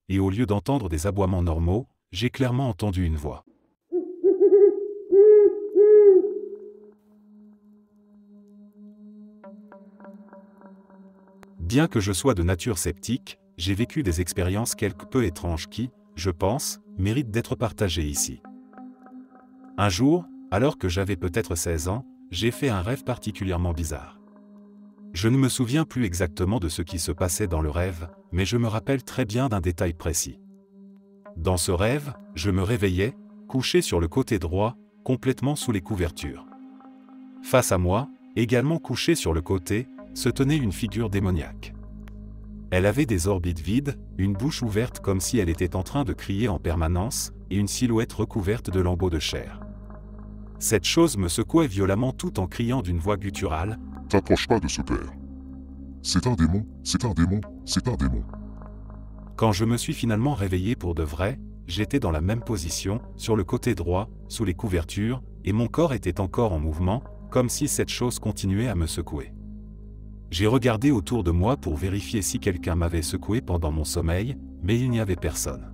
et au lieu d'entendre des aboiements normaux, j'ai clairement entendu une voix. Bien que je sois de nature sceptique, j'ai vécu des expériences quelque peu étranges qui, je pense, méritent d'être partagées ici. Un jour, alors que j'avais peut-être 16 ans, j'ai fait un rêve particulièrement bizarre. Je ne me souviens plus exactement de ce qui se passait dans le rêve, mais je me rappelle très bien d'un détail précis. Dans ce rêve, je me réveillais, couché sur le côté droit, complètement sous les couvertures. Face à moi, également couché sur le côté, se tenait une figure démoniaque. Elle avait des orbites vides, une bouche ouverte comme si elle était en train de crier en permanence, et une silhouette recouverte de lambeaux de chair. Cette chose me secouait violemment tout en criant d'une voix gutturale. « T'approches pas de ce père. C'est un démon, c'est un démon, c'est un démon. » Quand je me suis finalement réveillé pour de vrai, j'étais dans la même position, sur le côté droit, sous les couvertures, et mon corps était encore en mouvement, comme si cette chose continuait à me secouer. J'ai regardé autour de moi pour vérifier si quelqu'un m'avait secoué pendant mon sommeil, mais il n'y avait personne.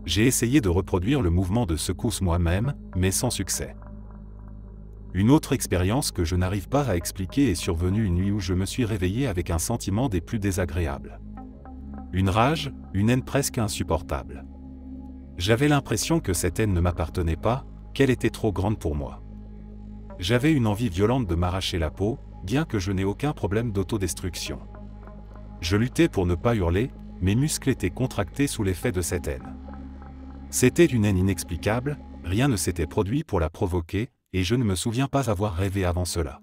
J'ai essayé de reproduire le mouvement de secousse moi-même, mais sans succès. Une autre expérience que je n'arrive pas à expliquer est survenue une nuit où je me suis réveillé avec un sentiment des plus désagréables. Une rage, une haine presque insupportable. J'avais l'impression que cette haine ne m'appartenait pas, qu'elle était trop grande pour moi. J'avais une envie violente de m'arracher la peau, bien que je n'ai aucun problème d'autodestruction. Je luttais pour ne pas hurler, mes muscles étaient contractés sous l'effet de cette haine. C'était une haine inexplicable, rien ne s'était produit pour la provoquer, et je ne me souviens pas avoir rêvé avant cela.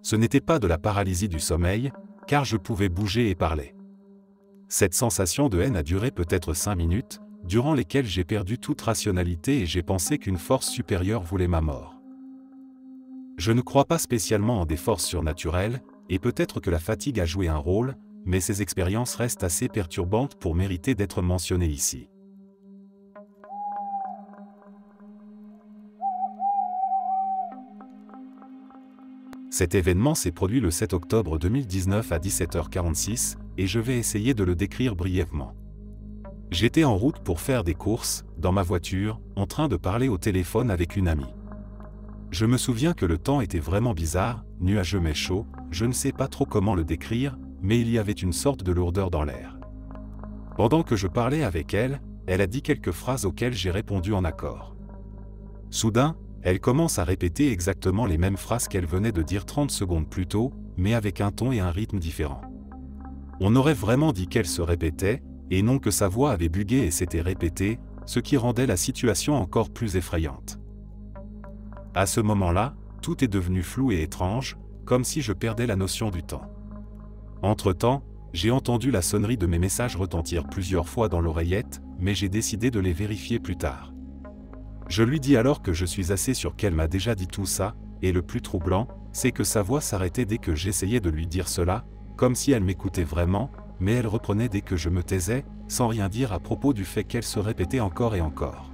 Ce n'était pas de la paralysie du sommeil, car je pouvais bouger et parler. Cette sensation de haine a duré peut-être 5 minutes, durant lesquelles j'ai perdu toute rationalité et j'ai pensé qu'une force supérieure voulait ma mort. Je ne crois pas spécialement en des forces surnaturelles, et peut-être que la fatigue a joué un rôle, mais ces expériences restent assez perturbantes pour mériter d'être mentionnées ici. Cet événement s'est produit le 7 octobre 2019 à 17h46, et je vais essayer de le décrire brièvement. J'étais en route pour faire des courses, dans ma voiture, en train de parler au téléphone avec une amie. Je me souviens que le temps était vraiment bizarre, nuageux mais chaud, je ne sais pas trop comment le décrire, mais il y avait une sorte de lourdeur dans l'air. Pendant que je parlais avec elle, elle a dit quelques phrases auxquelles j'ai répondu en accord. Soudain, elle commence à répéter exactement les mêmes phrases qu'elle venait de dire 30 secondes plus tôt, mais avec un ton et un rythme différents. On aurait vraiment dit qu'elle se répétait, et non que sa voix avait bugué et s'était répétée, ce qui rendait la situation encore plus effrayante. À ce moment-là, tout est devenu flou et étrange, comme si je perdais la notion du temps. Entre-temps, j'ai entendu la sonnerie de mes messages retentir plusieurs fois dans l'oreillette, mais j'ai décidé de les vérifier plus tard. Je lui dis alors que je suis assez sûr qu'elle m'a déjà dit tout ça, et le plus troublant, c'est que sa voix s'arrêtait dès que j'essayais de lui dire cela, comme si elle m'écoutait vraiment, mais elle reprenait dès que je me taisais, sans rien dire à propos du fait qu'elle se répétait encore et encore.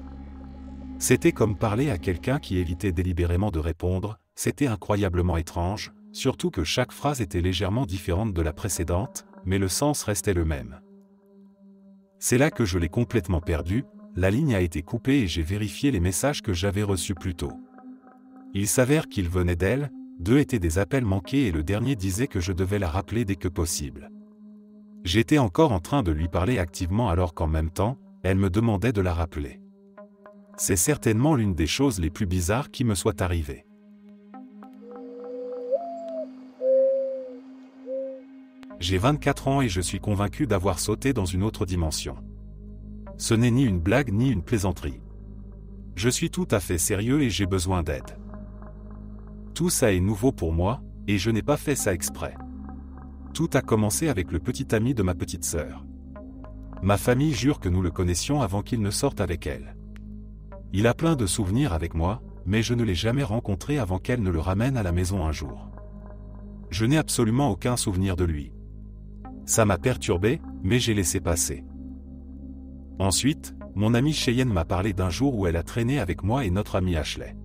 C'était comme parler à quelqu'un qui évitait délibérément de répondre, c'était incroyablement étrange, surtout que chaque phrase était légèrement différente de la précédente, mais le sens restait le même. C'est là que je l'ai complètement perdu, la ligne a été coupée et j'ai vérifié les messages que j'avais reçus plus tôt. Il s'avère qu'ils venaient d'elle, 2 étaient des appels manqués et le dernier disait que je devais la rappeler dès que possible. J'étais encore en train de lui parler activement alors qu'en même temps, elle me demandait de la rappeler. C'est certainement l'une des choses les plus bizarres qui me soit arrivée. J'ai 24 ans et je suis convaincu d'avoir sauté dans une autre dimension. Ce n'est ni une blague ni une plaisanterie. Je suis tout à fait sérieux et j'ai besoin d'aide. Tout ça est nouveau pour moi, et je n'ai pas fait ça exprès. Tout a commencé avec le petit ami de ma petite sœur. Ma famille jure que nous le connaissions avant qu'il ne sorte avec elle. Il a plein de souvenirs avec moi, mais je ne l'ai jamais rencontré avant qu'elle ne le ramène à la maison un jour. Je n'ai absolument aucun souvenir de lui. Ça m'a perturbé, mais j'ai laissé passer. Ensuite, mon amie Cheyenne m'a parlé d'un jour où elle a traîné avec moi et notre ami Ashley.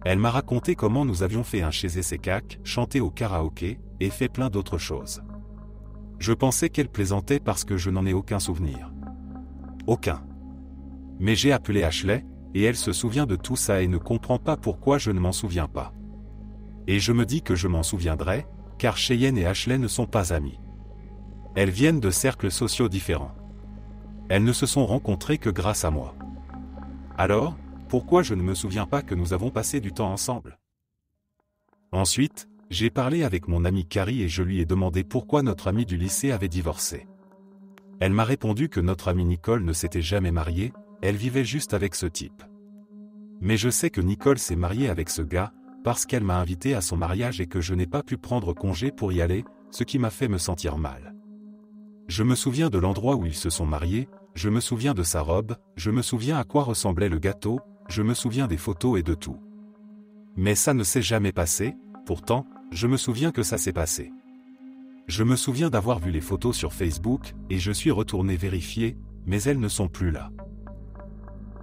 Elle m'a raconté comment nous avions fait un chez Essekak, chanté au karaoké, et fait plein d'autres choses. Je pensais qu'elle plaisantait parce que je n'en ai aucun souvenir. Aucun. Mais j'ai appelé Ashley, et elle se souvient de tout ça et ne comprend pas pourquoi je ne m'en souviens pas. Et je me dis que je m'en souviendrai, car Cheyenne et Ashley ne sont pas amies. Elles viennent de cercles sociaux différents. Elles ne se sont rencontrées que grâce à moi. Alors, pourquoi je ne me souviens pas que nous avons passé du temps ensemble? Ensuite, j'ai parlé avec mon amie Carrie et je lui ai demandé pourquoi notre amie du lycée avait divorcé. Elle m'a répondu que notre amie Nicole ne s'était jamais mariée, elle vivait juste avec ce type. Mais je sais que Nicole s'est mariée avec ce gars, parce qu'elle m'a invité à son mariage et que je n'ai pas pu prendre congé pour y aller, ce qui m'a fait me sentir mal. Je me souviens de l'endroit où ils se sont mariés, je me souviens de sa robe, je me souviens à quoi ressemblait le gâteau, je me souviens des photos et de tout. Mais ça ne s'est jamais passé, pourtant, je me souviens que ça s'est passé. Je me souviens d'avoir vu les photos sur Facebook, et je suis retourné vérifier, mais elles ne sont plus là.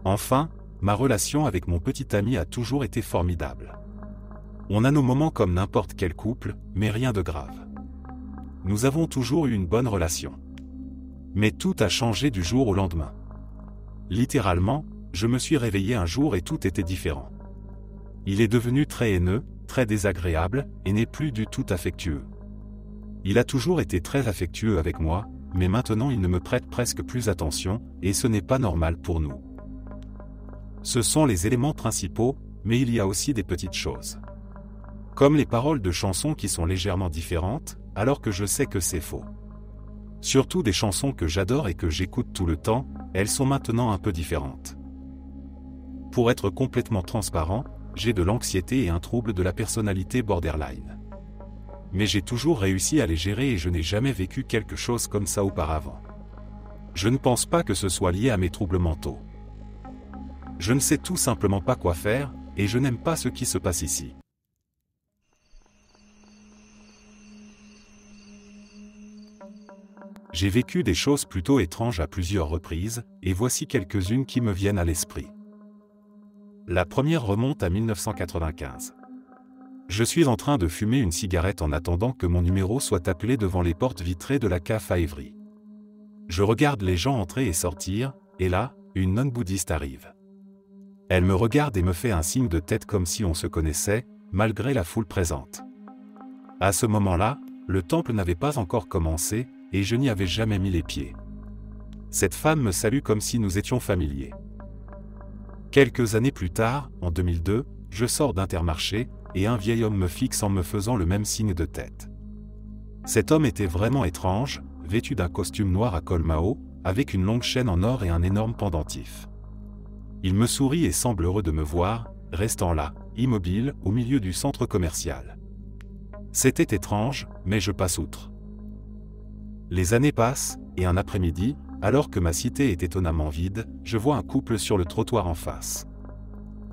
Enfin, ma relation avec mon petit ami a toujours été formidable. On a nos moments comme n'importe quel couple, mais rien de grave. Nous avons toujours eu une bonne relation. Mais tout a changé du jour au lendemain. Littéralement, je me suis réveillé un jour et tout était différent. Il est devenu très haineux, très désagréable, et n'est plus du tout affectueux. Il a toujours été très affectueux avec moi, mais maintenant il ne me prête presque plus attention, et ce n'est pas normal pour nous. Ce sont les éléments principaux, mais il y a aussi des petites choses. Comme les paroles de chansons qui sont légèrement différentes, alors que je sais que c'est faux. Surtout des chansons que j'adore et que j'écoute tout le temps, elles sont maintenant un peu différentes. Pour être complètement transparent, j'ai de l'anxiété et un trouble de la personnalité borderline. Mais j'ai toujours réussi à les gérer et je n'ai jamais vécu quelque chose comme ça auparavant. Je ne pense pas que ce soit lié à mes troubles mentaux. Je ne sais tout simplement pas quoi faire, et je n'aime pas ce qui se passe ici. J'ai vécu des choses plutôt étranges à plusieurs reprises, et voici quelques-unes qui me viennent à l'esprit. La première remonte à 1995. Je suis en train de fumer une cigarette en attendant que mon numéro soit appelé devant les portes vitrées de la CAF à Évry. Je regarde les gens entrer et sortir, et là, une nonne bouddhiste arrive. Elle me regarde et me fait un signe de tête comme si on se connaissait, malgré la foule présente. À ce moment-là, le temple n'avait pas encore commencé, et je n'y avais jamais mis les pieds. Cette femme me salue comme si nous étions familiers. Quelques années plus tard, en 2002, je sors d'Intermarché, et un vieil homme me fixe en me faisant le même signe de tête. Cet homme était vraiment étrange, vêtu d'un costume noir à col Mao, avec une longue chaîne en or et un énorme pendentif. Il me sourit et semble heureux de me voir, restant là, immobile, au milieu du centre commercial. C'était étrange, mais je passe outre. Les années passent, et un après-midi, alors que ma cité est étonnamment vide, je vois un couple sur le trottoir en face.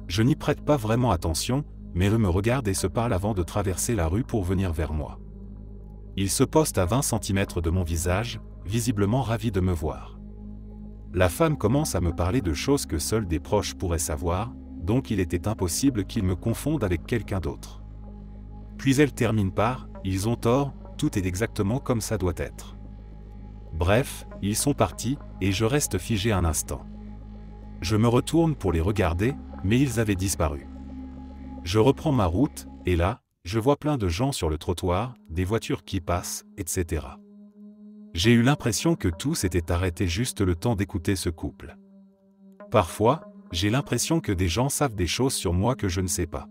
Je n'y prête pas vraiment attention, mais eux me regardent et se parlent avant de traverser la rue pour venir vers moi. Ils se postent à 20 cm de mon visage, visiblement ravis de me voir. La femme commence à me parler de choses que seuls des proches pourraient savoir, donc il était impossible qu'ils me confondent avec quelqu'un d'autre. Puis elle termine par « Ils ont tort, tout est exactement comme ça doit être ». Bref, ils sont partis, et je reste figé un instant. Je me retourne pour les regarder, mais ils avaient disparu. Je reprends ma route, et là, je vois plein de gens sur le trottoir, des voitures qui passent, etc. J'ai eu l'impression que tout s'était arrêté juste le temps d'écouter ce couple. Parfois, j'ai l'impression que des gens savent des choses sur moi que je ne sais pas.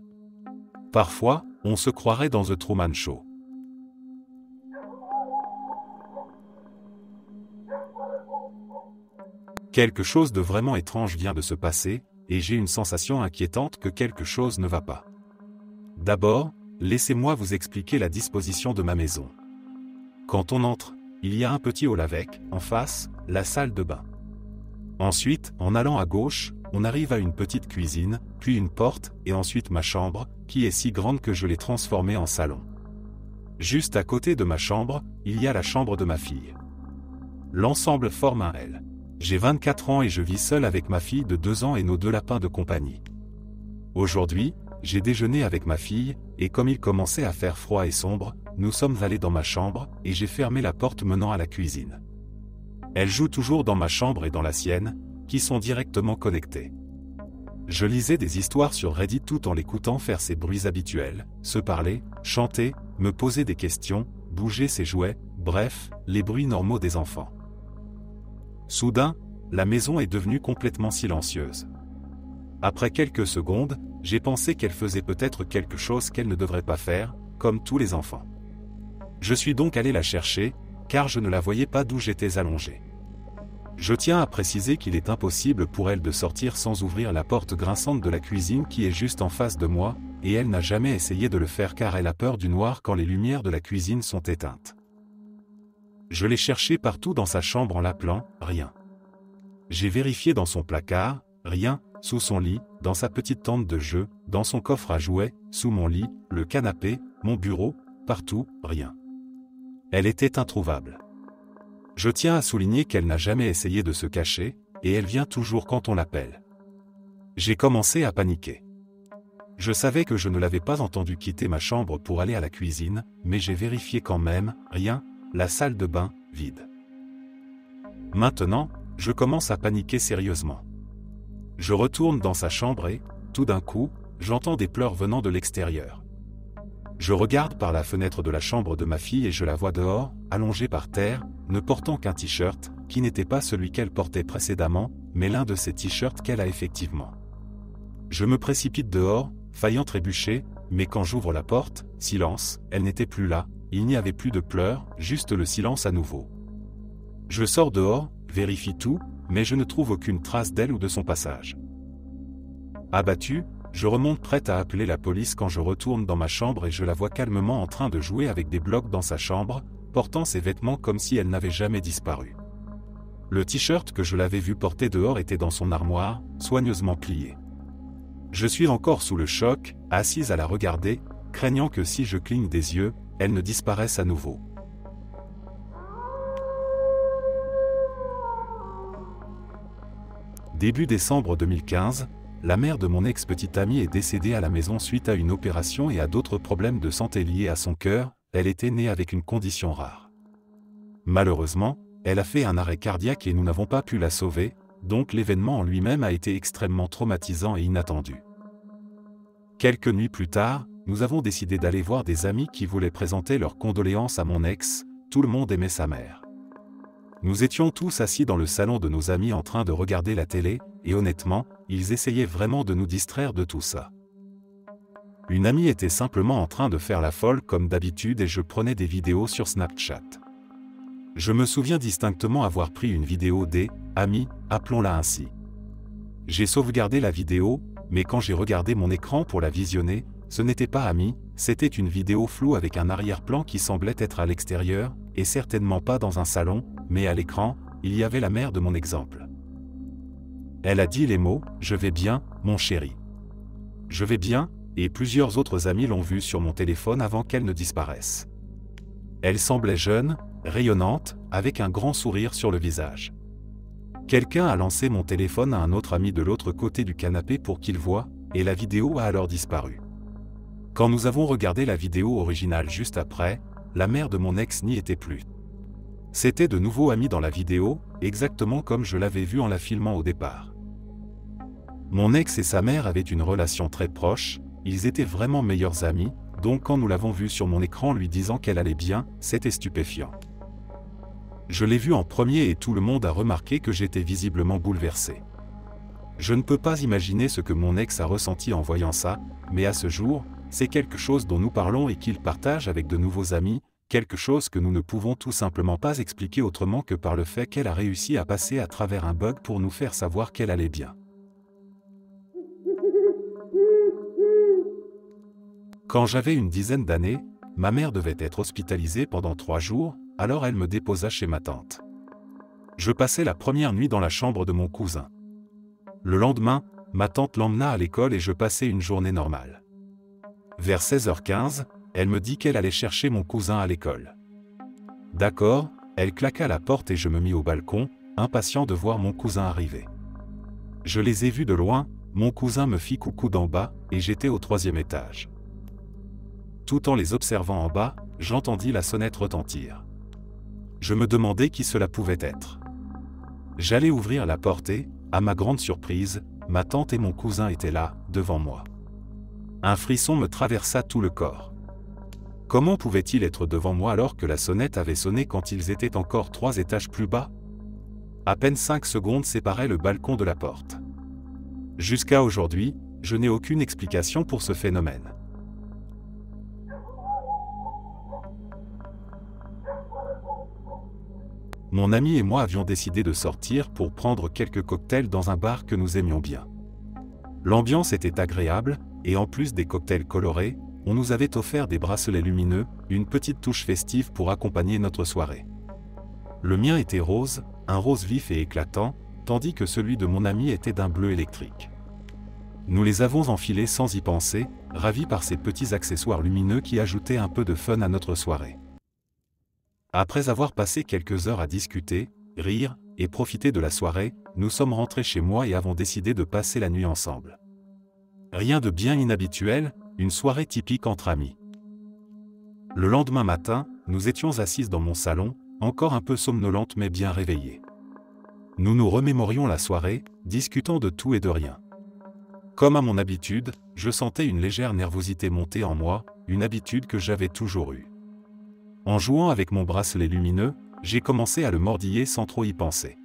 Parfois, on se croirait dans The Truman Show. Quelque chose de vraiment étrange vient de se passer, et j'ai une sensation inquiétante que quelque chose ne va pas. D'abord, laissez-moi vous expliquer la disposition de ma maison. Quand on entre, il y a un petit hall avec, en face, la salle de bain. Ensuite, en allant à gauche, on arrive à une petite cuisine, puis une porte, et ensuite ma chambre, qui est si grande que je l'ai transformée en salon. Juste à côté de ma chambre, il y a la chambre de ma fille. L'ensemble forme un L. J'ai 24 ans et je vis seul avec ma fille de 2 ans et nos 2 lapins de compagnie. Aujourd'hui, j'ai déjeuné avec ma fille, et comme il commençait à faire froid et sombre, nous sommes allés dans ma chambre, et j'ai fermé la porte menant à la cuisine. Elle joue toujours dans ma chambre et dans la sienne, qui sont directement connectées. Je lisais des histoires sur Reddit tout en l'écoutant faire ses bruits habituels, se parler, chanter, me poser des questions, bouger ses jouets, bref, les bruits normaux des enfants. Soudain, la maison est devenue complètement silencieuse. Après quelques secondes, j'ai pensé qu'elle faisait peut-être quelque chose qu'elle ne devrait pas faire, comme tous les enfants. Je suis donc allé la chercher, car je ne la voyais pas d'où j'étais allongé. Je tiens à préciser qu'il est impossible pour elle de sortir sans ouvrir la porte grinçante de la cuisine qui est juste en face de moi, et elle n'a jamais essayé de le faire car elle a peur du noir quand les lumières de la cuisine sont éteintes. Je l'ai cherchée partout dans sa chambre en l'appelant, rien. J'ai vérifié dans son placard, rien, sous son lit, dans sa petite tente de jeu, dans son coffre à jouets, sous mon lit, le canapé, mon bureau, partout, rien. Elle était introuvable. Je tiens à souligner qu'elle n'a jamais essayé de se cacher, et elle vient toujours quand on l'appelle. J'ai commencé à paniquer. Je savais que je ne l'avais pas entendu quitter ma chambre pour aller à la cuisine, mais j'ai vérifié quand même, rien, la salle de bain, vide. Maintenant, je commence à paniquer sérieusement. Je retourne dans sa chambre et, tout d'un coup, j'entends des pleurs venant de l'extérieur. Je regarde par la fenêtre de la chambre de ma fille et je la vois dehors, allongée par terre, ne portant qu'un t-shirt, qui n'était pas celui qu'elle portait précédemment, mais l'un de ces t-shirts qu'elle a effectivement. Je me précipite dehors, faillant trébucher, mais quand j'ouvre la porte, silence, elle n'était plus là, il n'y avait plus de pleurs, juste le silence à nouveau. Je sors dehors, vérifie tout, mais je ne trouve aucune trace d'elle ou de son passage. Abattu, je remonte prête à appeler la police quand je retourne dans ma chambre et je la vois calmement en train de jouer avec des blocs dans sa chambre, portant ses vêtements comme si elle n'avait jamais disparu. Le t-shirt que je l'avais vu porter dehors était dans son armoire, soigneusement plié. Je suis encore sous le choc, assise à la regarder, craignant que si je cligne des yeux, elle ne disparaisse à nouveau. Début décembre 2015, la mère de mon ex-petite amie est décédée à la maison suite à une opération et à d'autres problèmes de santé liés à son cœur. Elle était née avec une condition rare. Malheureusement, elle a fait un arrêt cardiaque et nous n'avons pas pu la sauver, donc l'événement en lui-même a été extrêmement traumatisant et inattendu. Quelques nuits plus tard, nous avons décidé d'aller voir des amis qui voulaient présenter leurs condoléances à mon ex. Tout le monde aimait sa mère. Nous étions tous assis dans le salon de nos amis en train de regarder la télé, et honnêtement, ils essayaient vraiment de nous distraire de tout ça. Une amie était simplement en train de faire la folle comme d'habitude et je prenais des vidéos sur Snapchat. Je me souviens distinctement avoir pris une vidéo des « amis », appelons-la ainsi. J'ai sauvegardé la vidéo, mais quand j'ai regardé mon écran pour la visionner, ce n'était pas Ami, c'était une vidéo floue avec un arrière-plan qui semblait être à l'extérieur, et certainement pas dans un salon, mais à l'écran, il y avait la mère de mon exemple. Elle a dit les mots « Je vais bien, mon chéri. Je vais bien », et plusieurs autres amis l'ont vue sur mon téléphone avant qu'elle ne disparaisse. Elle semblait jeune, rayonnante, avec un grand sourire sur le visage. Quelqu'un a lancé mon téléphone à un autre ami de l'autre côté du canapé pour qu'il voie, et la vidéo a alors disparu. Quand nous avons regardé la vidéo originale juste après, la mère de mon ex n'y était plus. C'était de nouveau Ami dans la vidéo, exactement comme je l'avais vu en la filmant au départ. Mon ex et sa mère avaient une relation très proche, ils étaient vraiment meilleurs amis, donc quand nous l'avons vue sur mon écran lui disant qu'elle allait bien, c'était stupéfiant. Je l'ai vue en premier et tout le monde a remarqué que j'étais visiblement bouleversé. Je ne peux pas imaginer ce que mon ex a ressenti en voyant ça, mais à ce jour, c'est quelque chose dont nous parlons et qu'il partage avec de nouveaux amis, quelque chose que nous ne pouvons tout simplement pas expliquer autrement que par le fait qu'elle a réussi à passer à travers un bug pour nous faire savoir qu'elle allait bien. Quand j'avais une dizaine d'années, ma mère devait être hospitalisée pendant 3 jours, alors elle me déposa chez ma tante. Je passais la première nuit dans la chambre de mon cousin. Le lendemain, ma tante l'emmena à l'école et je passais une journée normale. Vers 16h15, elle me dit qu'elle allait chercher mon cousin à l'école. D'accord, elle claqua la porte et je me mis au balcon, impatient de voir mon cousin arriver. Je les ai vus de loin, mon cousin me fit coucou d'en bas, et j'étais au 3e étage. Tout en les observant en bas, j'entendis la sonnette retentir. Je me demandais qui cela pouvait être. J'allais ouvrir la porte et, à ma grande surprise, ma tante et mon cousin étaient là, devant moi. Un frisson me traversa tout le corps. Comment pouvait-il être devant moi alors que la sonnette avait sonné quand ils étaient encore 3 étages plus bas? À peine 5 secondes séparaient le balcon de la porte. Jusqu'à aujourd'hui, je n'ai aucune explication pour ce phénomène. Mon ami et moi avions décidé de sortir pour prendre quelques cocktails dans un bar que nous aimions bien. L'ambiance était agréable, et en plus des cocktails colorés, on nous avait offert des bracelets lumineux, une petite touche festive pour accompagner notre soirée. Le mien était rose, un rose vif et éclatant, tandis que celui de mon ami était d'un bleu électrique. Nous les avons enfilés sans y penser, ravis par ces petits accessoires lumineux qui ajoutaient un peu de fun à notre soirée. Après avoir passé quelques heures à discuter, rire et profiter de la soirée, nous sommes rentrés chez moi et avons décidé de passer la nuit ensemble. Rien de bien inhabituel, une soirée typique entre amis. Le lendemain matin, nous étions assises dans mon salon, encore un peu somnolentes mais bien réveillées. Nous nous remémorions la soirée, discutant de tout et de rien. Comme à mon habitude, je sentais une légère nervosité monter en moi, une habitude que j'avais toujours eue. En jouant avec mon bracelet lumineux, j'ai commencé à le mordiller sans trop y penser.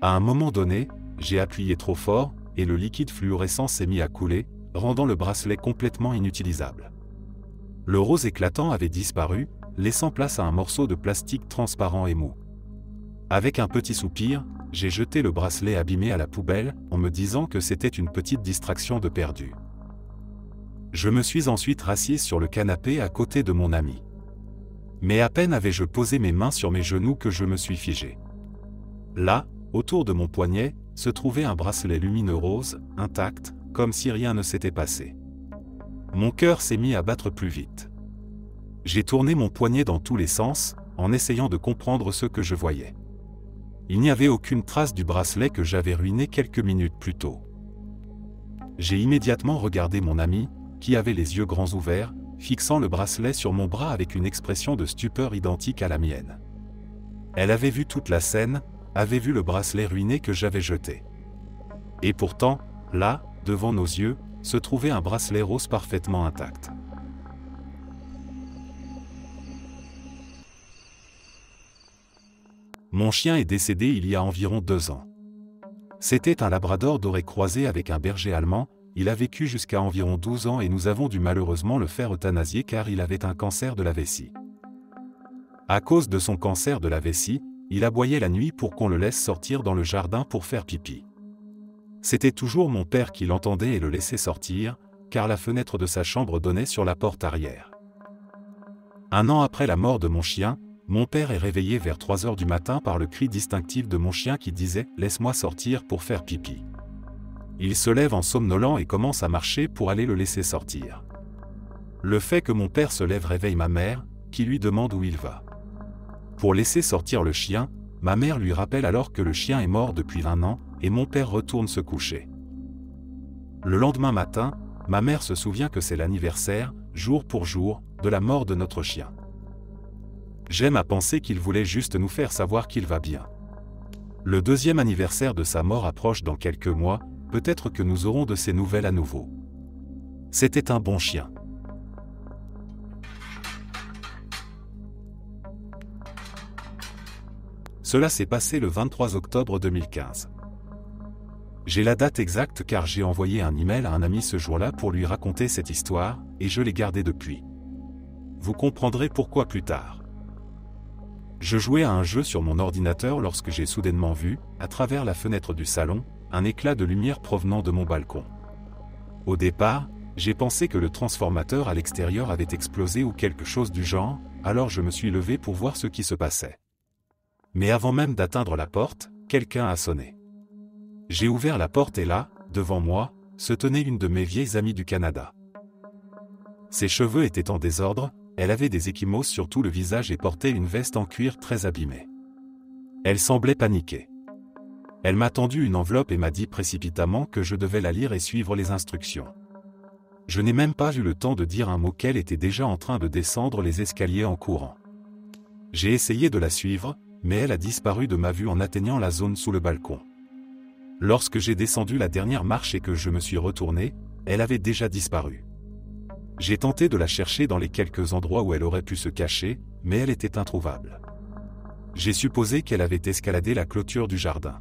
À un moment donné, j'ai appuyé trop fort, et le liquide fluorescent s'est mis à couler, rendant le bracelet complètement inutilisable. Le rose éclatant avait disparu, laissant place à un morceau de plastique transparent et mou. Avec un petit soupir, j'ai jeté le bracelet abîmé à la poubelle, en me disant que c'était une petite distraction de perdu. Je me suis ensuite rassise sur le canapé à côté de mon ami. Mais à peine avais-je posé mes mains sur mes genoux que je me suis figé. Là, autour de mon poignet, se trouvait un bracelet lumineux rose, intact, comme si rien ne s'était passé. Mon cœur s'est mis à battre plus vite. J'ai tourné mon poignet dans tous les sens, en essayant de comprendre ce que je voyais. Il n'y avait aucune trace du bracelet que j'avais ruiné quelques minutes plus tôt. J'ai immédiatement regardé mon ami, qui avait les yeux grands ouverts, fixant le bracelet sur mon bras avec une expression de stupeur identique à la mienne. Elle avait vu toute la scène, avait vu le bracelet ruiné que j'avais jeté. Et pourtant, là, devant nos yeux, se trouvait un bracelet rose parfaitement intact. Mon chien est décédé il y a environ 2 ans. C'était un labrador doré croisé avec un berger allemand. Il a vécu jusqu'à environ 12 ans et nous avons dû malheureusement le faire euthanasier car il avait un cancer de la vessie. À cause de son cancer de la vessie, il aboyait la nuit pour qu'on le laisse sortir dans le jardin pour faire pipi. C'était toujours mon père qui l'entendait et le laissait sortir, car la fenêtre de sa chambre donnait sur la porte arrière. 1 an après la mort de mon chien, mon père est réveillé vers 3 heures du matin par le cri distinctif de mon chien qui disait « Laisse-moi sortir pour faire pipi ». Il se lève en somnolent et commence à marcher pour aller le laisser sortir. Le fait que mon père se lève réveille ma mère, qui lui demande où il va. Pour laisser sortir le chien, ma mère lui rappelle alors que le chien est mort depuis 1 an, et mon père retourne se coucher. Le lendemain matin, ma mère se souvient que c'est l'anniversaire, jour pour jour, de la mort de notre chien. J'aime à penser qu'il voulait juste nous faire savoir qu'il va bien. Le 2e anniversaire de sa mort approche dans quelques mois, peut-être que nous aurons de ses nouvelles à nouveau. C'était un bon chien. Cela s'est passé le 23 octobre 2015. J'ai la date exacte car j'ai envoyé un email à un ami ce jour-là pour lui raconter cette histoire, et je l'ai gardée depuis. Vous comprendrez pourquoi plus tard. Je jouais à un jeu sur mon ordinateur lorsque j'ai soudainement vu, à travers la fenêtre du salon, un éclat de lumière provenant de mon balcon. Au départ, j'ai pensé que le transformateur à l'extérieur avait explosé ou quelque chose du genre, alors je me suis levé pour voir ce qui se passait. Mais avant même d'atteindre la porte, quelqu'un a sonné. J'ai ouvert la porte et là, devant moi, se tenait une de mes vieilles amies du Canada. Ses cheveux étaient en désordre, elle avait des ecchymoses sur tout le visage et portait une veste en cuir très abîmée. Elle semblait paniquée. Elle m'a tendu une enveloppe et m'a dit précipitamment que je devais la lire et suivre les instructions. Je n'ai même pas eu le temps de dire un mot qu'elle était déjà en train de descendre les escaliers en courant. J'ai essayé de la suivre, mais elle a disparu de ma vue en atteignant la zone sous le balcon. Lorsque j'ai descendu la dernière marche et que je me suis retourné, elle avait déjà disparu. J'ai tenté de la chercher dans les quelques endroits où elle aurait pu se cacher, mais elle était introuvable. J'ai supposé qu'elle avait escaladé la clôture du jardin.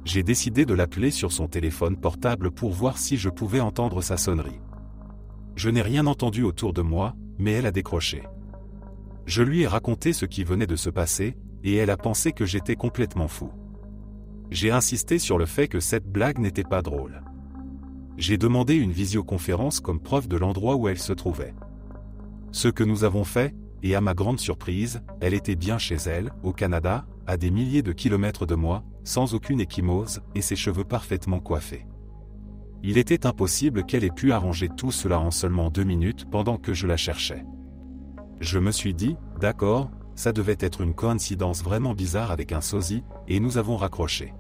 J'ai décidé de l'appeler sur son téléphone portable pour voir si je pouvais entendre sa sonnerie. Je n'ai rien entendu autour de moi, mais elle a décroché. Je lui ai raconté ce qui venait de se passer, et elle a pensé que j'étais complètement fou. J'ai insisté sur le fait que cette blague n'était pas drôle. J'ai demandé une visioconférence comme preuve de l'endroit où elle se trouvait. Ce que nous avons fait, et à ma grande surprise, elle était bien chez elle, au Canada, à des milliers de kilomètres de moi, sans aucune ecchymose, et ses cheveux parfaitement coiffés. Il était impossible qu'elle ait pu arranger tout cela en seulement 2 minutes pendant que je la cherchais. Je me suis dit, d'accord, ça devait être une coïncidence vraiment bizarre avec un sosie, et nous avons raccroché.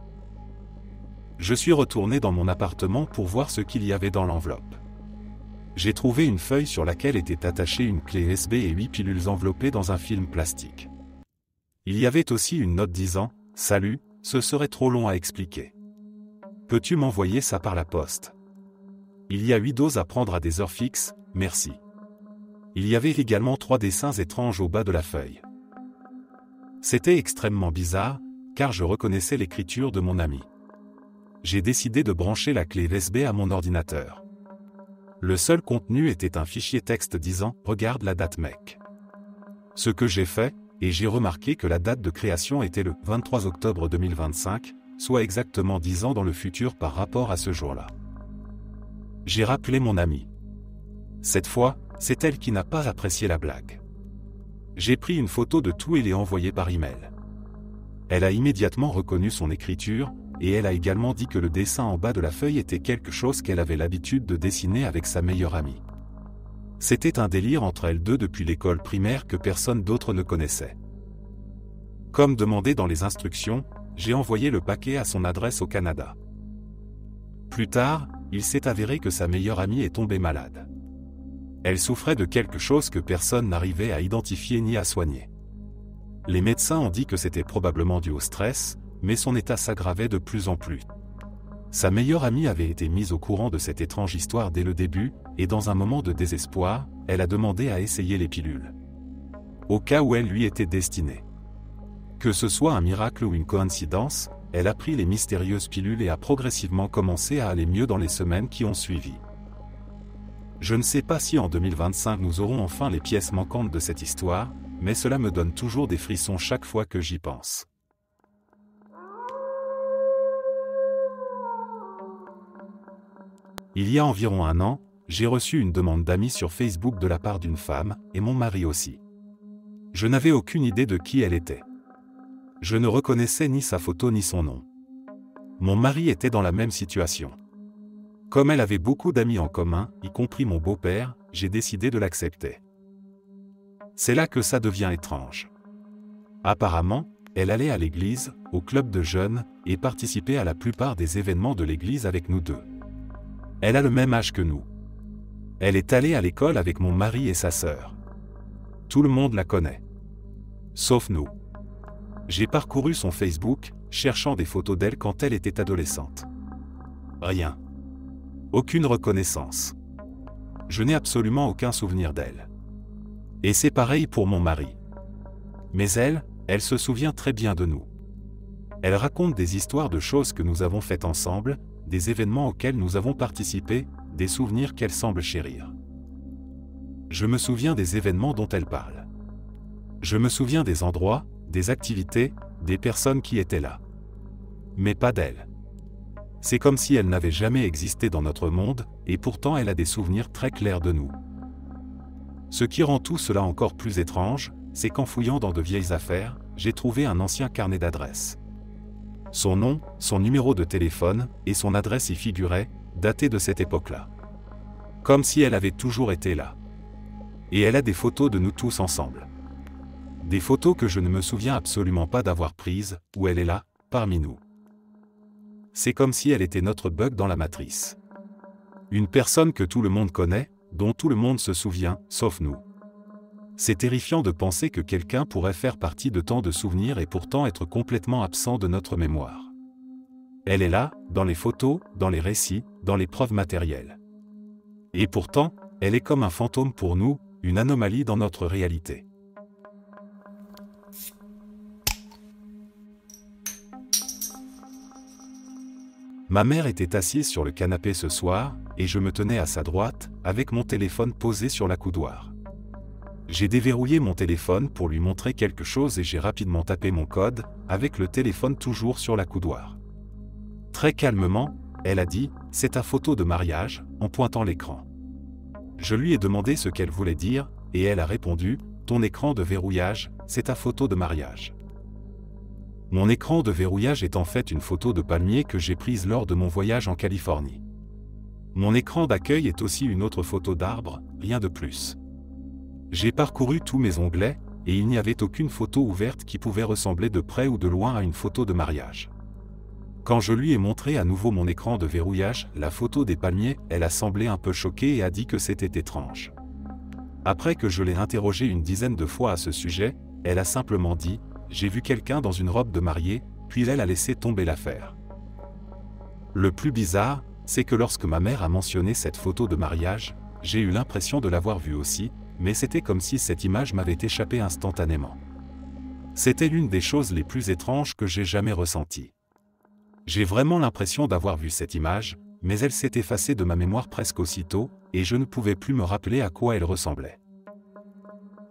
Je suis retourné dans mon appartement pour voir ce qu'il y avait dans l'enveloppe. J'ai trouvé une feuille sur laquelle était attachée une clé USB et 8 pilules enveloppées dans un film plastique. Il y avait aussi une note disant « Salut, ce serait trop long à expliquer. Peux-tu m'envoyer ça par la poste? Il y a 8 doses à prendre à des heures fixes, merci. » Il y avait également 3 dessins étranges au bas de la feuille. C'était extrêmement bizarre, car je reconnaissais l'écriture de mon ami. J'ai décidé de brancher la clé USB à mon ordinateur. Le seul contenu était un fichier texte disant « Regarde la date mec ». Ce que j'ai fait, et j'ai remarqué que la date de création était le 23 octobre 2025, soit exactement 10 ans dans le futur par rapport à ce jour-là. J'ai rappelé mon amie. Cette fois, c'est elle qui n'a pas apprécié la blague. J'ai pris une photo de tout et l'ai envoyée par email. Elle a immédiatement reconnu son écriture, et elle a également dit que le dessin en bas de la feuille était quelque chose qu'elle avait l'habitude de dessiner avec sa meilleure amie. C'était un délire entre elles deux depuis l'école primaire que personne d'autre ne connaissait. Comme demandé dans les instructions, j'ai envoyé le paquet à son adresse au Canada. Plus tard, il s'est avéré que sa meilleure amie est tombée malade. Elle souffrait de quelque chose que personne n'arrivait à identifier ni à soigner. Les médecins ont dit que c'était probablement dû au stress, mais son état s'aggravait de plus en plus. Sa meilleure amie avait été mise au courant de cette étrange histoire dès le début, et dans un moment de désespoir, elle a demandé à essayer les pilules. Au cas où elles lui étaient destinées. Que ce soit un miracle ou une coïncidence, elle a pris les mystérieuses pilules et a progressivement commencé à aller mieux dans les semaines qui ont suivi. Je ne sais pas si en 2025 nous aurons enfin les pièces manquantes de cette histoire, mais cela me donne toujours des frissons chaque fois que j'y pense. Il y a environ 1 an, j'ai reçu une demande d'amis sur Facebook de la part d'une femme, et mon mari aussi. Je n'avais aucune idée de qui elle était. Je ne reconnaissais ni sa photo ni son nom. Mon mari était dans la même situation. Comme elle avait beaucoup d'amis en commun, y compris mon beau-père, j'ai décidé de l'accepter. C'est là que ça devient étrange. Apparemment, elle allait à l'église, au club de jeunes, et participait à la plupart des événements de l'église avec nous deux. Elle a le même âge que nous. Elle est allée à l'école avec mon mari et sa sœur. Tout le monde la connaît. Sauf nous. J'ai parcouru son Facebook, cherchant des photos d'elle quand elle était adolescente. Rien. Aucune reconnaissance. Je n'ai absolument aucun souvenir d'elle. Et c'est pareil pour mon mari. Mais elle se souvient très bien de nous. Elle raconte des histoires de choses que nous avons faites ensemble, des événements auxquels nous avons participé, des souvenirs qu'elle semble chérir. Je me souviens des événements dont elle parle. Je me souviens des endroits, des activités, des personnes qui étaient là. Mais pas d'elle. C'est comme si elle n'avait jamais existé dans notre monde, et pourtant elle a des souvenirs très clairs de nous. Ce qui rend tout cela encore plus étrange, c'est qu'en fouillant dans de vieilles affaires, j'ai trouvé un ancien carnet d'adresses. Son nom, son numéro de téléphone, et son adresse y figuraient, datés de cette époque-là. Comme si elle avait toujours été là. Et elle a des photos de nous tous ensemble. Des photos que je ne me souviens absolument pas d'avoir prises, où elle est là, parmi nous. C'est comme si elle était notre bug dans la matrice. Une personne que tout le monde connaît, dont tout le monde se souvient, sauf nous. C'est terrifiant de penser que quelqu'un pourrait faire partie de tant de souvenirs et pourtant être complètement absent de notre mémoire. Elle est là, dans les photos, dans les récits, dans les preuves matérielles. Et pourtant, elle est comme un fantôme pour nous, une anomalie dans notre réalité. Ma mère était assise sur le canapé ce soir, et je me tenais à sa droite, avec mon téléphone posé sur l'accoudoir. J'ai déverrouillé mon téléphone pour lui montrer quelque chose et j'ai rapidement tapé mon code, avec le téléphone toujours sur l'accoudoir. Très calmement, elle a dit « C'est ta photo de mariage », en pointant l'écran. Je lui ai demandé ce qu'elle voulait dire, et elle a répondu « Ton écran de verrouillage, c'est ta photo de mariage ». Mon écran de verrouillage est en fait une photo de palmier que j'ai prise lors de mon voyage en Californie. Mon écran d'accueil est aussi une autre photo d'arbre, rien de plus. J'ai parcouru tous mes onglets, et il n'y avait aucune photo ouverte qui pouvait ressembler de près ou de loin à une photo de mariage. Quand je lui ai montré à nouveau mon écran de verrouillage, la photo des palmiers, elle a semblé un peu choquée et a dit que c'était étrange. Après que je l'ai interrogée une dizaine de fois à ce sujet, elle a simplement dit « J'ai vu quelqu'un dans une robe de mariée », puis elle a laissé tomber l'affaire. Le plus bizarre, c'est que lorsque ma mère a mentionné cette photo de mariage, j'ai eu l'impression de l'avoir vue aussi, mais c'était comme si cette image m'avait échappé instantanément. C'était l'une des choses les plus étranges que j'ai jamais ressenties. J'ai vraiment l'impression d'avoir vu cette image, mais elle s'est effacée de ma mémoire presque aussitôt, et je ne pouvais plus me rappeler à quoi elle ressemblait.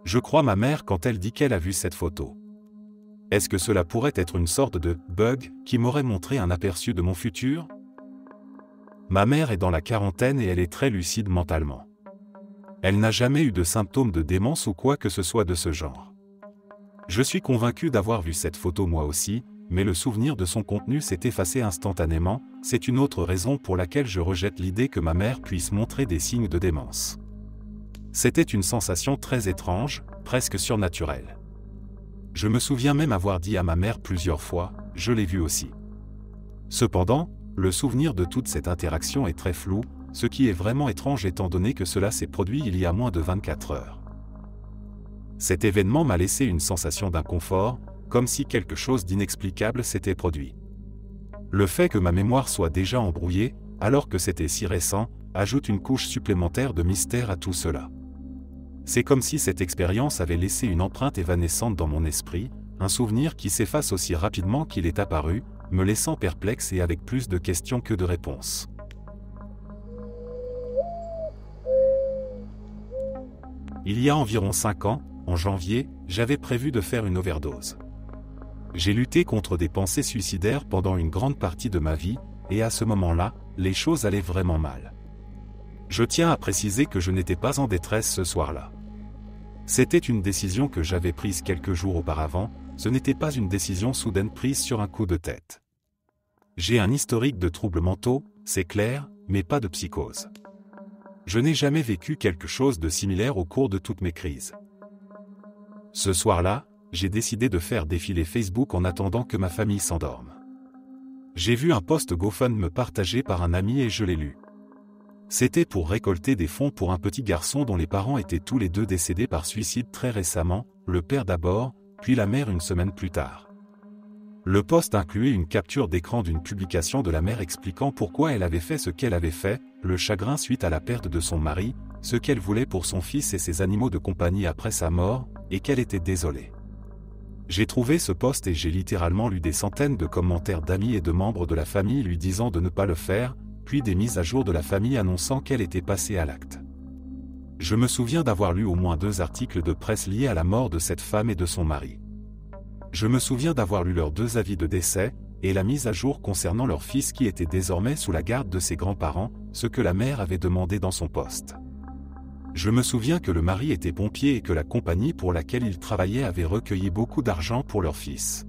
Je crois ma mère quand elle dit qu'elle a vu cette photo. Est-ce que cela pourrait être une sorte de « bug » qui m'aurait montré un aperçu de mon futur ? Ma mère est dans la quarantaine et elle est très lucide mentalement. Elle n'a jamais eu de symptômes de démence ou quoi que ce soit de ce genre. Je suis convaincu d'avoir vu cette photo moi aussi, mais le souvenir de son contenu s'est effacé instantanément, c'est une autre raison pour laquelle je rejette l'idée que ma mère puisse montrer des signes de démence. C'était une sensation très étrange, presque surnaturelle. Je me souviens même avoir dit à ma mère plusieurs fois, je l'ai vu aussi. Cependant, le souvenir de toute cette interaction est très flou, ce qui est vraiment étrange étant donné que cela s'est produit il y a moins de 24 heures. Cet événement m'a laissé une sensation d'inconfort, comme si quelque chose d'inexplicable s'était produit. Le fait que ma mémoire soit déjà embrouillée, alors que c'était si récent, ajoute une couche supplémentaire de mystère à tout cela. C'est comme si cette expérience avait laissé une empreinte évanescente dans mon esprit, un souvenir qui s'efface aussi rapidement qu'il est apparu, me laissant perplexe et avec plus de questions que de réponses. Il y a environ 5 ans, en janvier, j'avais prévu de faire une overdose. J'ai lutté contre des pensées suicidaires pendant une grande partie de ma vie, et à ce moment-là, les choses allaient vraiment mal. Je tiens à préciser que je n'étais pas en détresse ce soir-là. C'était une décision que j'avais prise quelques jours auparavant, ce n'était pas une décision soudaine prise sur un coup de tête. J'ai un historique de troubles mentaux, c'est clair, mais pas de psychose. Je n'ai jamais vécu quelque chose de similaire au cours de toutes mes crises. Ce soir-là, j'ai décidé de faire défiler Facebook en attendant que ma famille s'endorme. J'ai vu un post GoFundMe partagé par un ami et je l'ai lu. C'était pour récolter des fonds pour un petit garçon dont les parents étaient tous les deux décédés par suicide très récemment, le père d'abord, puis la mère une semaine plus tard. Le post incluait une capture d'écran d'une publication de la mère expliquant pourquoi elle avait fait ce qu'elle avait fait, le chagrin suite à la perte de son mari, ce qu'elle voulait pour son fils et ses animaux de compagnie après sa mort, et qu'elle était désolée. J'ai trouvé ce post et j'ai littéralement lu des centaines de commentaires d'amis et de membres de la famille lui disant de ne pas le faire, puis des mises à jour de la famille annonçant qu'elle était passée à l'acte. Je me souviens d'avoir lu au moins 2 articles de presse liés à la mort de cette femme et de son mari. Je me souviens d'avoir lu leurs 2 avis de décès, et la mise à jour concernant leur fils qui était désormais sous la garde de ses grands-parents, ce que la mère avait demandé dans son poste. Je me souviens que le mari était pompier et que la compagnie pour laquelle il travaillait avait recueilli beaucoup d'argent pour leur fils.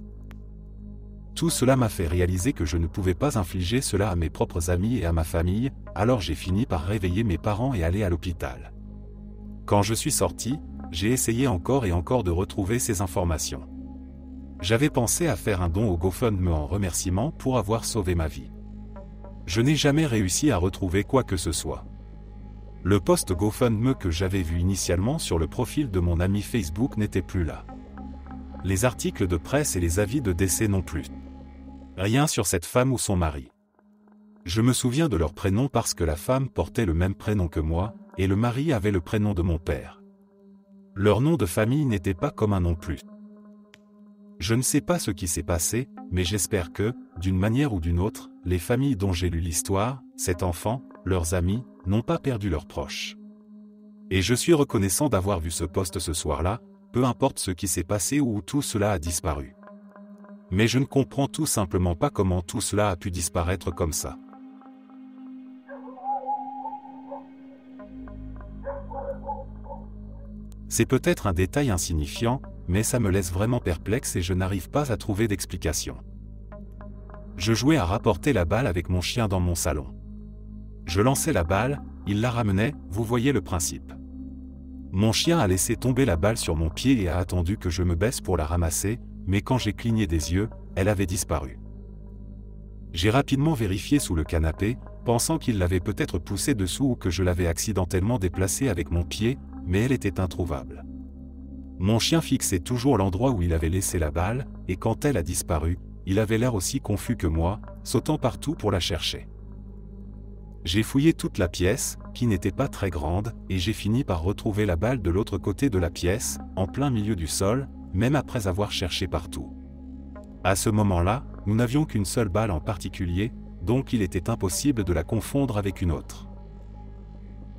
Tout cela m'a fait réaliser que je ne pouvais pas infliger cela à mes propres amis et à ma famille, alors j'ai fini par réveiller mes parents et aller à l'hôpital. Quand je suis sorti, j'ai essayé encore et encore de retrouver ces informations. J'avais pensé à faire un don au GoFundMe en remerciement pour avoir sauvé ma vie. Je n'ai jamais réussi à retrouver quoi que ce soit. Le post GoFundMe que j'avais vu initialement sur le profil de mon ami Facebook n'était plus là. Les articles de presse et les avis de décès non plus. Rien sur cette femme ou son mari. Je me souviens de leur prénom parce que la femme portait le même prénom que moi, et le mari avait le prénom de mon père. Leur nom de famille n'était pas commun non plus. Je ne sais pas ce qui s'est passé, mais j'espère que, d'une manière ou d'une autre, les familles dont j'ai lu l'histoire, cet enfant, leurs amis, n'ont pas perdu leurs proches. Et je suis reconnaissant d'avoir vu ce post ce soir-là, peu importe ce qui s'est passé ou où tout cela a disparu. Mais je ne comprends tout simplement pas comment tout cela a pu disparaître comme ça. C'est peut-être un détail insignifiant, mais ça me laisse vraiment perplexe et je n'arrive pas à trouver d'explication. Je jouais à rapporter la balle avec mon chien dans mon salon. Je lançais la balle, il la ramenait, vous voyez le principe. Mon chien a laissé tomber la balle sur mon pied et a attendu que je me baisse pour la ramasser, mais quand j'ai cligné des yeux, elle avait disparu. J'ai rapidement vérifié sous le canapé, pensant qu'il l'avait peut-être poussée dessous ou que je l'avais accidentellement déplacée avec mon pied, mais elle était introuvable. Mon chien fixait toujours l'endroit où il avait laissé la balle, et quand elle a disparu, il avait l'air aussi confus que moi, sautant partout pour la chercher. J'ai fouillé toute la pièce, qui n'était pas très grande, et j'ai fini par retrouver la balle de l'autre côté de la pièce, en plein milieu du sol, même après avoir cherché partout. À ce moment-là, nous n'avions qu'une seule balle en particulier, donc il était impossible de la confondre avec une autre.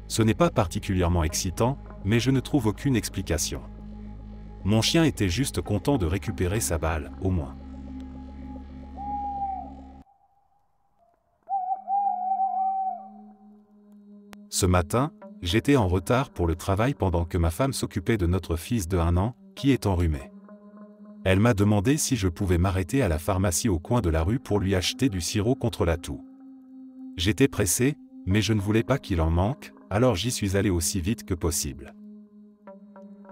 Ce n'est pas particulièrement excitant, mais je ne trouve aucune explication. Mon chien était juste content de récupérer sa balle, au moins. Ce matin, j'étais en retard pour le travail pendant que ma femme s'occupait de notre fils de 1 an, qui est enrhumé. Elle m'a demandé si je pouvais m'arrêter à la pharmacie au coin de la rue pour lui acheter du sirop contre la toux. J'étais pressé, mais je ne voulais pas qu'il en manque, alors j'y suis allé aussi vite que possible.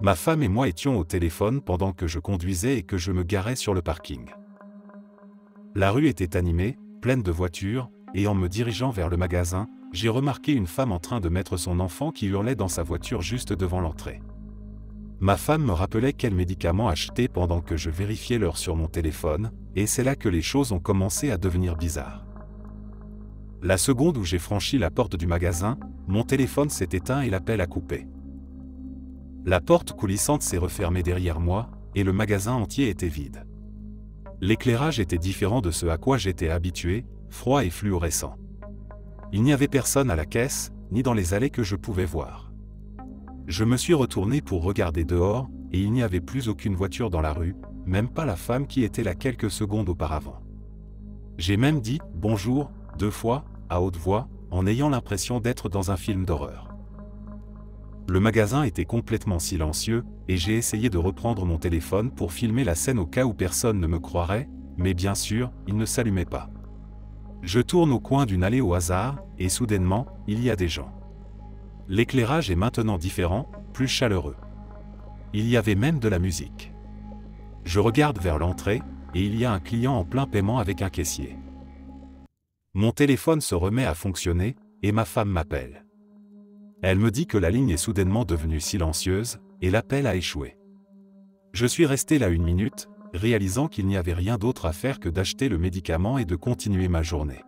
Ma femme et moi étions au téléphone pendant que je conduisais et que je me garais sur le parking. La rue était animée, pleine de voitures, et en me dirigeant vers le magasin, j'ai remarqué une femme en train de mettre son enfant qui hurlait dans sa voiture juste devant l'entrée. Ma femme me rappelait quel médicament acheter pendant que je vérifiais l'heure sur mon téléphone, et c'est là que les choses ont commencé à devenir bizarres. La seconde où j'ai franchi la porte du magasin, mon téléphone s'est éteint et l'appel a coupé. La porte coulissante s'est refermée derrière moi, et le magasin entier était vide. L'éclairage était différent de ce à quoi j'étais habitué, froid et fluorescent. Il n'y avait personne à la caisse, ni dans les allées que je pouvais voir. Je me suis retourné pour regarder dehors, et il n'y avait plus aucune voiture dans la rue, même pas la femme qui était là quelques secondes auparavant. J'ai même dit « bonjour » 2 fois, à haute voix, en ayant l'impression d'être dans un film d'horreur. Le magasin était complètement silencieux, et j'ai essayé de reprendre mon téléphone pour filmer la scène au cas où personne ne me croirait, mais bien sûr, il ne s'allumait pas. Je tourne au coin d'une allée au hasard, et soudainement, il y a des gens. L'éclairage est maintenant différent, plus chaleureux. Il y avait même de la musique. Je regarde vers l'entrée, et il y a un client en plein paiement avec un caissier. Mon téléphone se remet à fonctionner, et ma femme m'appelle. Elle me dit que la ligne est soudainement devenue silencieuse, et l'appel a échoué. Je suis resté là 1 minute, réalisant qu'il n'y avait rien d'autre à faire que d'acheter le médicament et de continuer ma journée.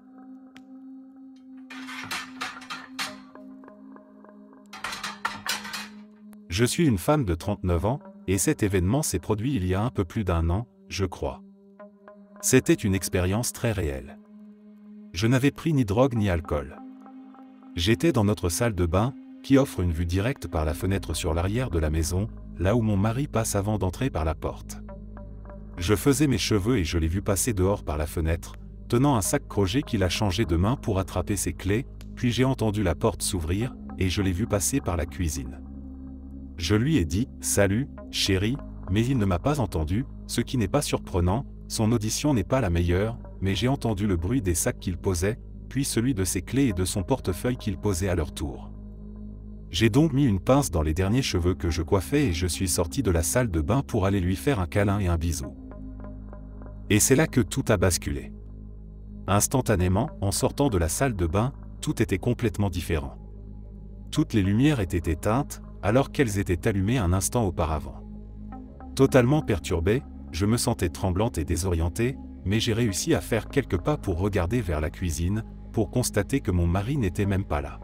Je suis une femme de 39 ans, et cet événement s'est produit il y a un peu plus d'1 an, je crois. C'était une expérience très réelle. Je n'avais pris ni drogue ni alcool. J'étais dans notre salle de bain, qui offre une vue directe par la fenêtre sur l'arrière de la maison, là où mon mari passe avant d'entrer par la porte. Je faisais mes cheveux et je l'ai vu passer dehors par la fenêtre, tenant un sac Creuset qu'il a changé de main pour attraper ses clés, puis j'ai entendu la porte s'ouvrir, et je l'ai vu passer par la cuisine. Je lui ai dit « Salut, chérie », mais il ne m'a pas entendu, ce qui n'est pas surprenant, son audition n'est pas la meilleure, mais j'ai entendu le bruit des sacs qu'il posait, puis celui de ses clés et de son portefeuille qu'il posait à leur tour. J'ai donc mis une pince dans les derniers cheveux que je coiffais et je suis sorti de la salle de bain pour aller lui faire un câlin et un bisou. Et c'est là que tout a basculé. Instantanément, en sortant de la salle de bain, tout était complètement différent. Toutes les lumières étaient éteintes, alors qu'elles étaient allumées un instant auparavant. Totalement perturbé, je me sentais tremblante et désorientée, mais j'ai réussi à faire quelques pas pour regarder vers la cuisine, pour constater que mon mari n'était même pas là.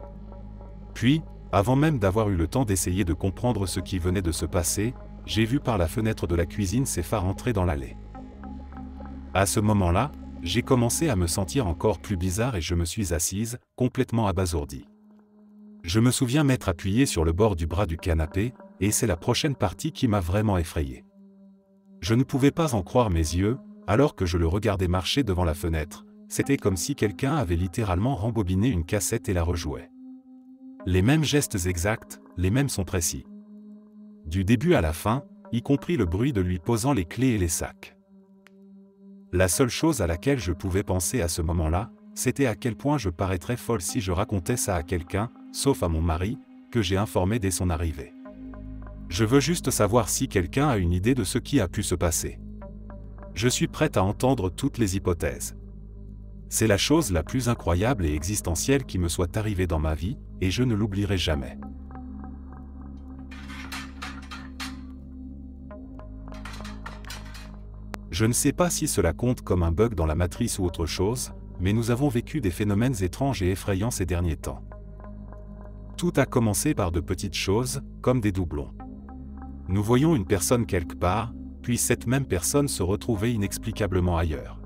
Puis, avant même d'avoir eu le temps d'essayer de comprendre ce qui venait de se passer, j'ai vu par la fenêtre de la cuisine ses phares entrer dans l'allée. À ce moment-là, j'ai commencé à me sentir encore plus bizarre et je me suis assise, complètement abasourdie. Je me souviens m'être appuyé sur le bord du bras du canapé, et c'est la prochaine partie qui m'a vraiment effrayé. Je ne pouvais pas en croire mes yeux, alors que je le regardais marcher devant la fenêtre. C'était comme si quelqu'un avait littéralement rembobiné une cassette et la rejouait. Les mêmes gestes exacts, les mêmes sons précis. Du début à la fin, y compris le bruit de lui posant les clés et les sacs. La seule chose à laquelle je pouvais penser à ce moment-là, c'était à quel point je paraîtrais folle si je racontais ça à quelqu'un, sauf à mon mari, que j'ai informé dès son arrivée. Je veux juste savoir si quelqu'un a une idée de ce qui a pu se passer. Je suis prête à entendre toutes les hypothèses. C'est la chose la plus incroyable et existentielle qui me soit arrivée dans ma vie, et je ne l'oublierai jamais. Je ne sais pas si cela compte comme un bug dans la matrice ou autre chose, mais nous avons vécu des phénomènes étranges et effrayants ces derniers temps. Tout a commencé par de petites choses, comme des doublons. Nous voyons une personne quelque part, puis cette même personne se retrouvait inexplicablement ailleurs.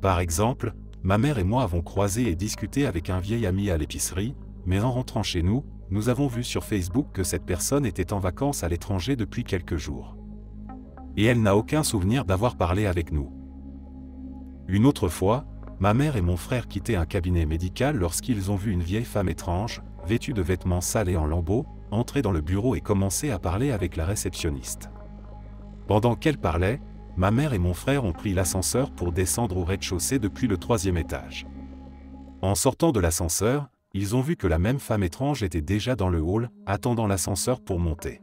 Par exemple, ma mère et moi avons croisé et discuté avec un vieil ami à l'épicerie, mais en rentrant chez nous, nous avons vu sur Facebook que cette personne était en vacances à l'étranger depuis quelques jours. Et elle n'a aucun souvenir d'avoir parlé avec nous. Une autre fois, ma mère et mon frère quittaient un cabinet médical lorsqu'ils ont vu une vieille femme étrange, vêtue de vêtements sales et en lambeaux, entrer dans le bureau et commencer à parler avec la réceptionniste. Pendant qu'elle parlait, ma mère et mon frère ont pris l'ascenseur pour descendre au rez-de-chaussée depuis le 3e étage. En sortant de l'ascenseur, ils ont vu que la même femme étrange était déjà dans le hall, attendant l'ascenseur pour monter.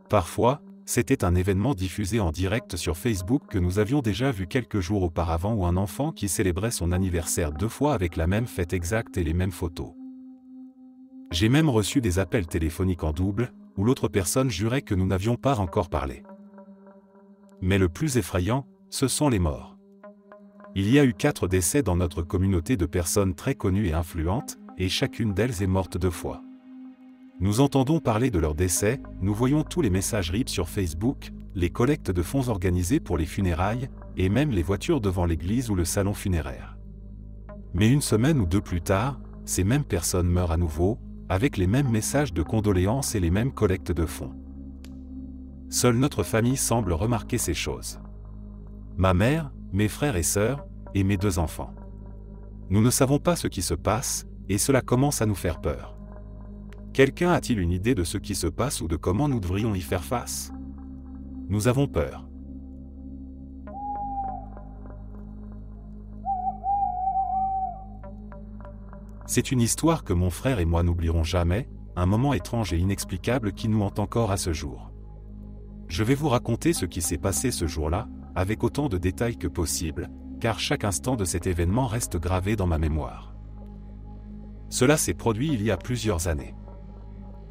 Parfois, c'était un événement diffusé en direct sur Facebook que nous avions déjà vu quelques jours auparavant ou un enfant qui célébrait son anniversaire 2 fois avec la même fête exacte et les mêmes photos. J'ai même reçu des appels téléphoniques en double, où l'autre personne jurait que nous n'avions pas encore parlé. Mais le plus effrayant, ce sont les morts. Il y a eu 4 décès dans notre communauté de personnes très connues et influentes, et chacune d'elles est morte 2 fois. Nous entendons parler de leur décès, nous voyons tous les messages RIP sur Facebook, les collectes de fonds organisées pour les funérailles, et même les voitures devant l'église ou le salon funéraire. Mais une semaine ou 2 plus tard, ces mêmes personnes meurent à nouveau, avec les mêmes messages de condoléances et les mêmes collectes de fonds. Seule notre famille semble remarquer ces choses. Ma mère, mes frères et sœurs, et mes 2 enfants. Nous ne savons pas ce qui se passe, et cela commence à nous faire peur. Quelqu'un a-t-il une idée de ce qui se passe ou de comment nous devrions y faire face? Nous avons peur. C'est une histoire que mon frère et moi n'oublierons jamais, un moment étrange et inexplicable qui nous hante encore à ce jour. Je vais vous raconter ce qui s'est passé ce jour-là, avec autant de détails que possible, car chaque instant de cet événement reste gravé dans ma mémoire. Cela s'est produit il y a plusieurs années.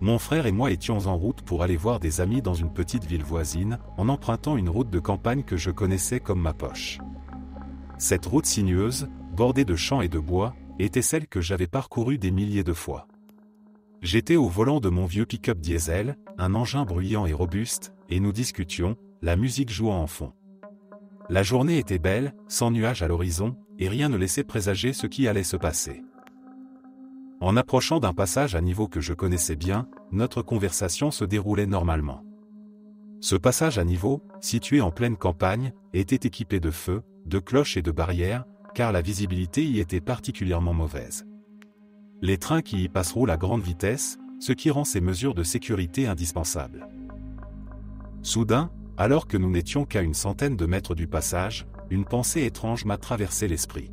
Mon frère et moi étions en route pour aller voir des amis dans une petite ville voisine, en empruntant une route de campagne que je connaissais comme ma poche. Cette route sinueuse, bordée de champs et de bois, était celle que j'avais parcourue des milliers de fois. J'étais au volant de mon vieux pick-up diesel, un engin bruyant et robuste, et nous discutions, la musique jouant en fond. La journée était belle, sans nuages à l'horizon, et rien ne laissait présager ce qui allait se passer. En approchant d'un passage à niveau que je connaissais bien, notre conversation se déroulait normalement. Ce passage à niveau, situé en pleine campagne, était équipé de feux, de cloches et de barrières, car la visibilité y était particulièrement mauvaise. Les trains qui y passent roulent à grande vitesse, ce qui rend ces mesures de sécurité indispensables. Soudain, alors que nous n'étions qu'à une centaine de mètres du passage, une pensée étrange m'a traversé l'esprit.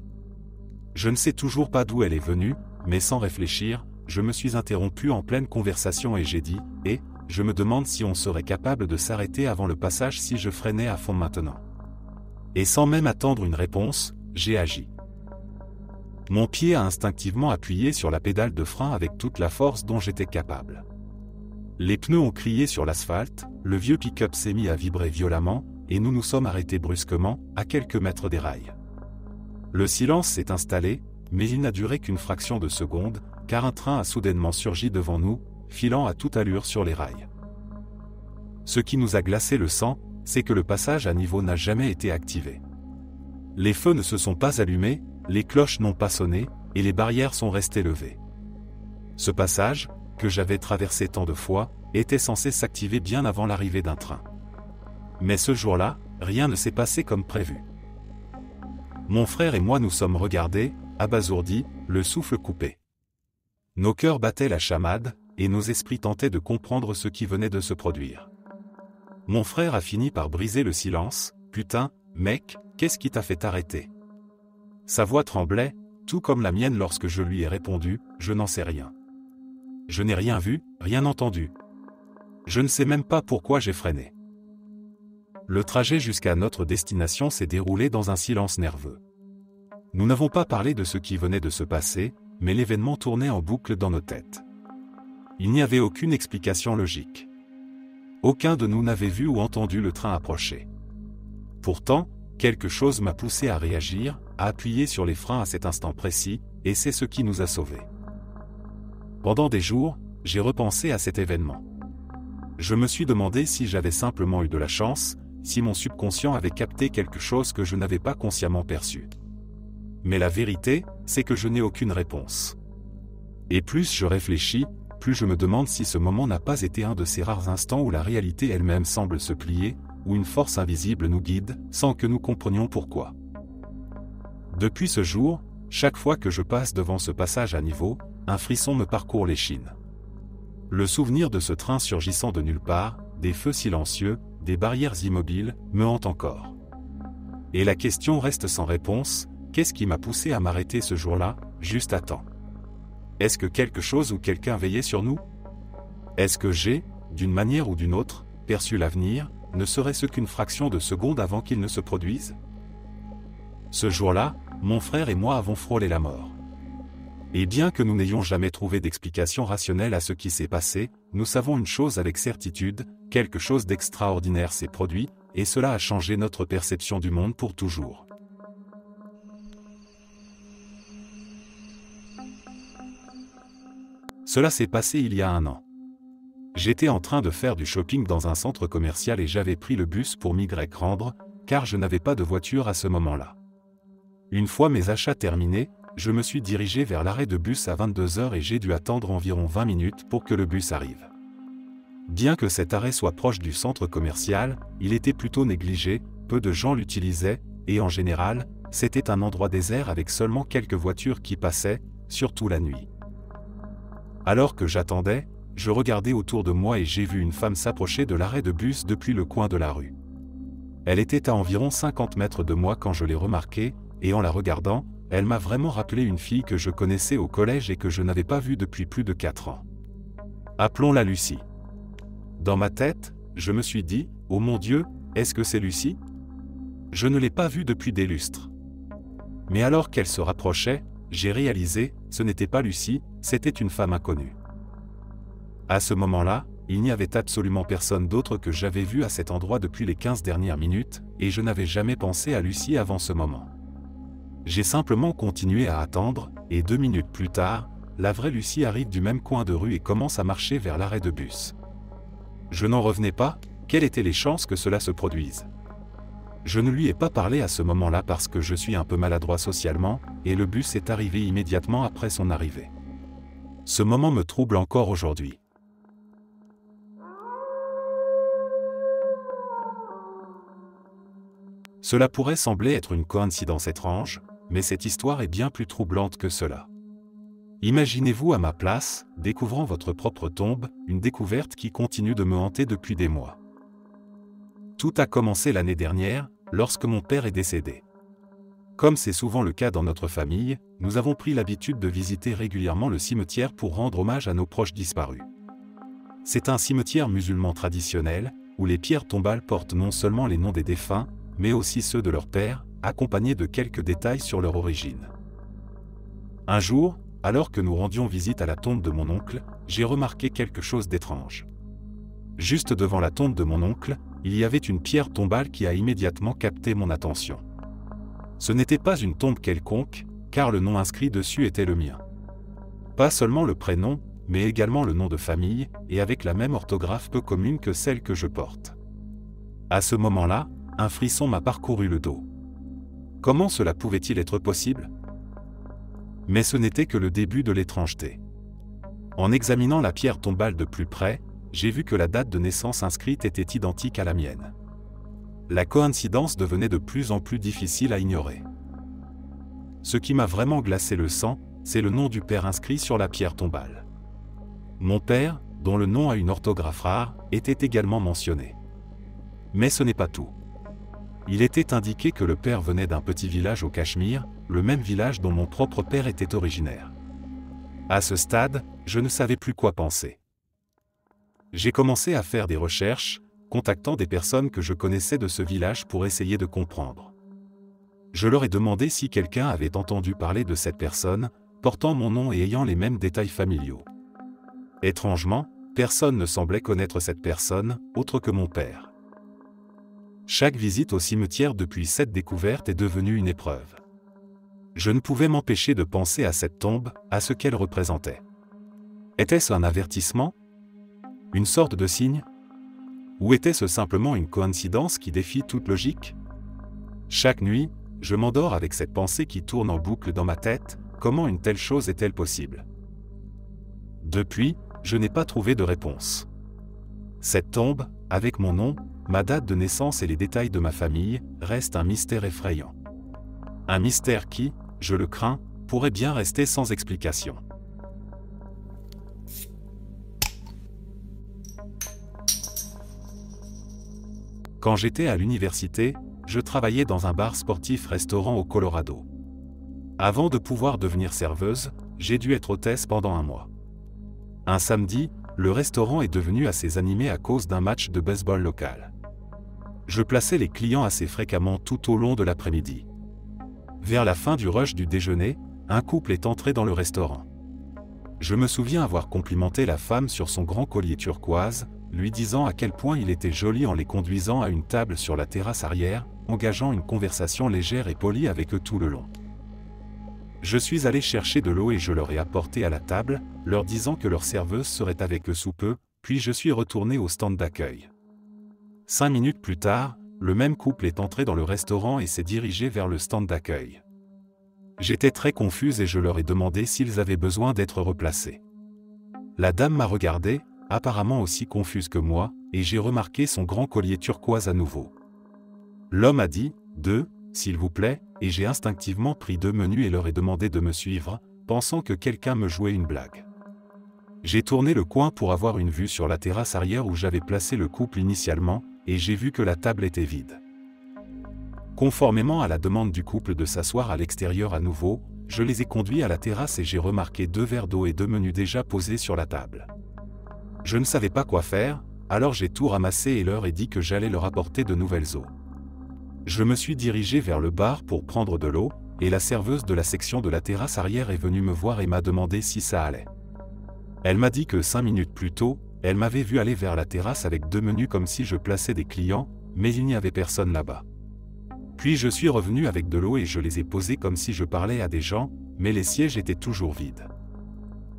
Je ne sais toujours pas d'où elle est venue, mais sans réfléchir, je me suis interrompu en pleine conversation et j'ai dit « Et, je me demande si on serait capable de s'arrêter avant le passage si je freinais à fond maintenant. » Et sans même attendre une réponse, j'ai agi. Mon pied a instinctivement appuyé sur la pédale de frein avec toute la force dont j'étais capable. Les pneus ont crié sur l'asphalte, le vieux pick-up s'est mis à vibrer violemment, et nous nous sommes arrêtés brusquement, à quelques mètres des rails. Le silence s'est installé, mais il n'a duré qu'une fraction de seconde, car un train a soudainement surgi devant nous, filant à toute allure sur les rails. Ce qui nous a glacé le sang, c'est que le passage à niveau n'a jamais été activé. Les feux ne se sont pas allumés, les cloches n'ont pas sonné, et les barrières sont restées levées. Ce passage, que j'avais traversé tant de fois, était censé s'activer bien avant l'arrivée d'un train. Mais ce jour-là, rien ne s'est passé comme prévu. Mon frère et moi nous sommes regardés, abasourdis, le souffle coupé. Nos cœurs battaient la chamade, et nos esprits tentaient de comprendre ce qui venait de se produire. Mon frère a fini par briser le silence. « Putain, mec, qu'est-ce qui t'a fait arrêter ?» Sa voix tremblait, tout comme la mienne lorsque je lui ai répondu « Je n'en sais rien. Je n'ai rien vu, rien entendu. Je ne sais même pas pourquoi j'ai freiné. » Le trajet jusqu'à notre destination s'est déroulé dans un silence nerveux. Nous n'avons pas parlé de ce qui venait de se passer, mais l'événement tournait en boucle dans nos têtes. Il n'y avait aucune explication logique. Aucun de nous n'avait vu ou entendu le train approcher. Pourtant, quelque chose m'a poussé à réagir, à appuyer sur les freins à cet instant précis, et c'est ce qui nous a sauvés. Pendant des jours, j'ai repensé à cet événement. Je me suis demandé si j'avais simplement eu de la chance, si mon subconscient avait capté quelque chose que je n'avais pas consciemment perçu. Mais la vérité, c'est que je n'ai aucune réponse. Et plus je réfléchis, plus je me demande si ce moment n'a pas été un de ces rares instants où la réalité elle-même semble se plier, où une force invisible nous guide, sans que nous comprenions pourquoi. Depuis ce jour, chaque fois que je passe devant ce passage à niveau, un frisson me parcourt l'échine. Le souvenir de ce train surgissant de nulle part, des feux silencieux, des barrières immobiles, me hante encore. Et la question reste sans réponse, qu'est-ce qui m'a poussé à m'arrêter ce jour-là, juste à temps ? Est-ce que quelque chose ou quelqu'un veillait sur nous ? Est-ce que j'ai, d'une manière ou d'une autre, perçu l'avenir, ne serait-ce qu'une fraction de seconde avant qu'il ne se produise ? Ce jour-là, mon frère et moi avons frôlé la mort. Et bien que nous n'ayons jamais trouvé d'explication rationnelle à ce qui s'est passé, nous savons une chose avec certitude, quelque chose d'extraordinaire s'est produit, et cela a changé notre perception du monde pour toujours. Cela s'est passé il y a 1 an. J'étais en train de faire du shopping dans un centre commercial et j'avais pris le bus pour m'y rendre, car je n'avais pas de voiture à ce moment-là. Une fois mes achats terminés, je me suis dirigé vers l'arrêt de bus à 22 h et j'ai dû attendre environ 20 minutes pour que le bus arrive. Bien que cet arrêt soit proche du centre commercial, il était plutôt négligé, peu de gens l'utilisaient, et en général, c'était un endroit désert avec seulement quelques voitures qui passaient, surtout la nuit. Alors que j'attendais, je regardais autour de moi et j'ai vu une femme s'approcher de l'arrêt de bus depuis le coin de la rue. Elle était à environ 50 mètres de moi quand je l'ai remarquée, et en la regardant, elle m'a vraiment rappelé une fille que je connaissais au collège et que je n'avais pas vue depuis plus de 4 ans. Appelons-la Lucie. Dans ma tête, je me suis dit, « Oh mon Dieu, est-ce que c'est Lucie ? Je ne l'ai pas vue depuis des lustres. » Mais alors qu'elle se rapprochait, j'ai réalisé, ce n'était pas Lucie, c'était une femme inconnue. À ce moment-là, il n'y avait absolument personne d'autre que j'avais vu à cet endroit depuis les 15 dernières minutes, et je n'avais jamais pensé à Lucie avant ce moment. J'ai simplement continué à attendre, et 2 minutes plus tard, la vraie Lucie arrive du même coin de rue et commence à marcher vers l'arrêt de bus. Je n'en revenais pas, quelles étaient les chances que cela se produise ? Je ne lui ai pas parlé à ce moment-là parce que je suis un peu maladroit socialement, et le bus est arrivé immédiatement après son arrivée. Ce moment me trouble encore aujourd'hui. Cela pourrait sembler être une coïncidence étrange, mais cette histoire est bien plus troublante que cela. Imaginez-vous à ma place, découvrant votre propre tombe, une découverte qui continue de me hanter depuis des mois. Tout a commencé l'année dernière, lorsque mon père est décédé. Comme c'est souvent le cas dans notre famille, nous avons pris l'habitude de visiter régulièrement le cimetière pour rendre hommage à nos proches disparus. C'est un cimetière musulman traditionnel, où les pierres tombales portent non seulement les noms des défunts, mais aussi ceux de leurs pères, accompagnés de quelques détails sur leur origine. Un jour, alors que nous rendions visite à la tombe de mon oncle, j'ai remarqué quelque chose d'étrange. Juste devant la tombe de mon oncle, il y avait une pierre tombale qui a immédiatement capté mon attention. Ce n'était pas une tombe quelconque, car le nom inscrit dessus était le mien. Pas seulement le prénom, mais également le nom de famille, et avec la même orthographe peu commune que celle que je porte. À ce moment-là, un frisson m'a parcouru le dos. Comment cela pouvait-il être possible ? Mais ce n'était que le début de l'étrangeté. En examinant la pierre tombale de plus près, j'ai vu que la date de naissance inscrite était identique à la mienne. La coïncidence devenait de plus en plus difficile à ignorer. Ce qui m'a vraiment glacé le sang, c'est le nom du père inscrit sur la pierre tombale. Mon père, dont le nom a une orthographe rare, était également mentionné. Mais ce n'est pas tout. Il était indiqué que le père venait d'un petit village au Cachemire, le même village dont mon propre père était originaire. À ce stade, je ne savais plus quoi penser. J'ai commencé à faire des recherches, contactant des personnes que je connaissais de ce village pour essayer de comprendre. Je leur ai demandé si quelqu'un avait entendu parler de cette personne, portant mon nom et ayant les mêmes détails familiaux. Étrangement, personne ne semblait connaître cette personne, autre que mon père. Chaque visite au cimetière depuis cette découverte est devenue une épreuve. Je ne pouvais m'empêcher de penser à cette tombe, à ce qu'elle représentait. Était-ce un avertissement ? Une sorte de signe ? Ou était-ce simplement une coïncidence qui défie toute logique ? Chaque nuit, je m'endors avec cette pensée qui tourne en boucle dans ma tête, comment une telle chose est-elle possible ? Depuis, je n'ai pas trouvé de réponse. Cette tombe, avec mon nom, ma date de naissance et les détails de ma famille, reste un mystère effrayant. Un mystère qui, je le crains, pourrait bien rester sans explication. Quand j'étais à l'université, je travaillais dans un bar sportif-restaurant au Colorado. Avant de pouvoir devenir serveuse, j'ai dû être hôtesse pendant un mois. Un samedi, le restaurant est devenu assez animé à cause d'un match de baseball local. Je plaçais les clients assez fréquemment tout au long de l'après-midi. Vers la fin du rush du déjeuner, un couple est entré dans le restaurant. Je me souviens avoir complimenté la femme sur son grand collier turquoise, lui disant à quel point il était joli en les conduisant à une table sur la terrasse arrière, engageant une conversation légère et polie avec eux tout le long. Je suis allé chercher de l'eau et je leur ai apporté à la table, leur disant que leur serveuse serait avec eux sous peu, puis je suis retourné au stand d'accueil. 5 minutes plus tard, le même couple est entré dans le restaurant et s'est dirigé vers le stand d'accueil. J'étais très confuse et je leur ai demandé s'ils avaient besoin d'être replacés. La dame m'a regardé, apparemment aussi confuse que moi, et j'ai remarqué son grand collier turquoise à nouveau. L'homme a dit « 2, s'il vous plaît », et j'ai instinctivement pris 2 menus et leur ai demandé de me suivre, pensant que quelqu'un me jouait une blague. J'ai tourné le coin pour avoir une vue sur la terrasse arrière où j'avais placé le couple initialement, et j'ai vu que la table était vide. Conformément à la demande du couple de s'asseoir à l'extérieur à nouveau, je les ai conduits à la terrasse et j'ai remarqué 2 verres d'eau et 2 menus déjà posés sur la table. Je ne savais pas quoi faire, alors j'ai tout ramassé et leur ai dit que j'allais leur apporter de nouvelles eaux. Je me suis dirigé vers le bar pour prendre de l'eau, et la serveuse de la section de la terrasse arrière est venue me voir et m'a demandé si ça allait. Elle m'a dit que 5 minutes plus tôt, elle m'avait vu aller vers la terrasse avec 2 menus comme si je plaçais des clients, mais il n'y avait personne là-bas. Puis je suis revenu avec de l'eau et je les ai posés comme si je parlais à des gens, mais les sièges étaient toujours vides.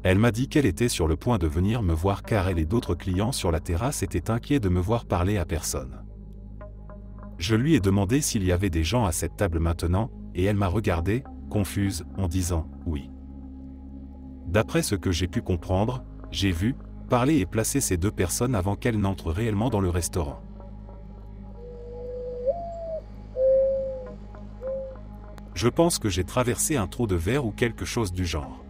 Elle m'a dit qu'elle était sur le point de venir me voir car elle et d'autres clients sur la terrasse étaient inquiets de me voir parler à personne. Je lui ai demandé s'il y avait des gens à cette table maintenant, et elle m'a regardé, confuse, en disant « oui ». D'après ce que j'ai pu comprendre, j'ai vu, parler et placer ces 2 personnes avant qu'elles n'entrent réellement dans le restaurant. Je pense que j'ai traversé un trou de verre ou quelque chose du genre.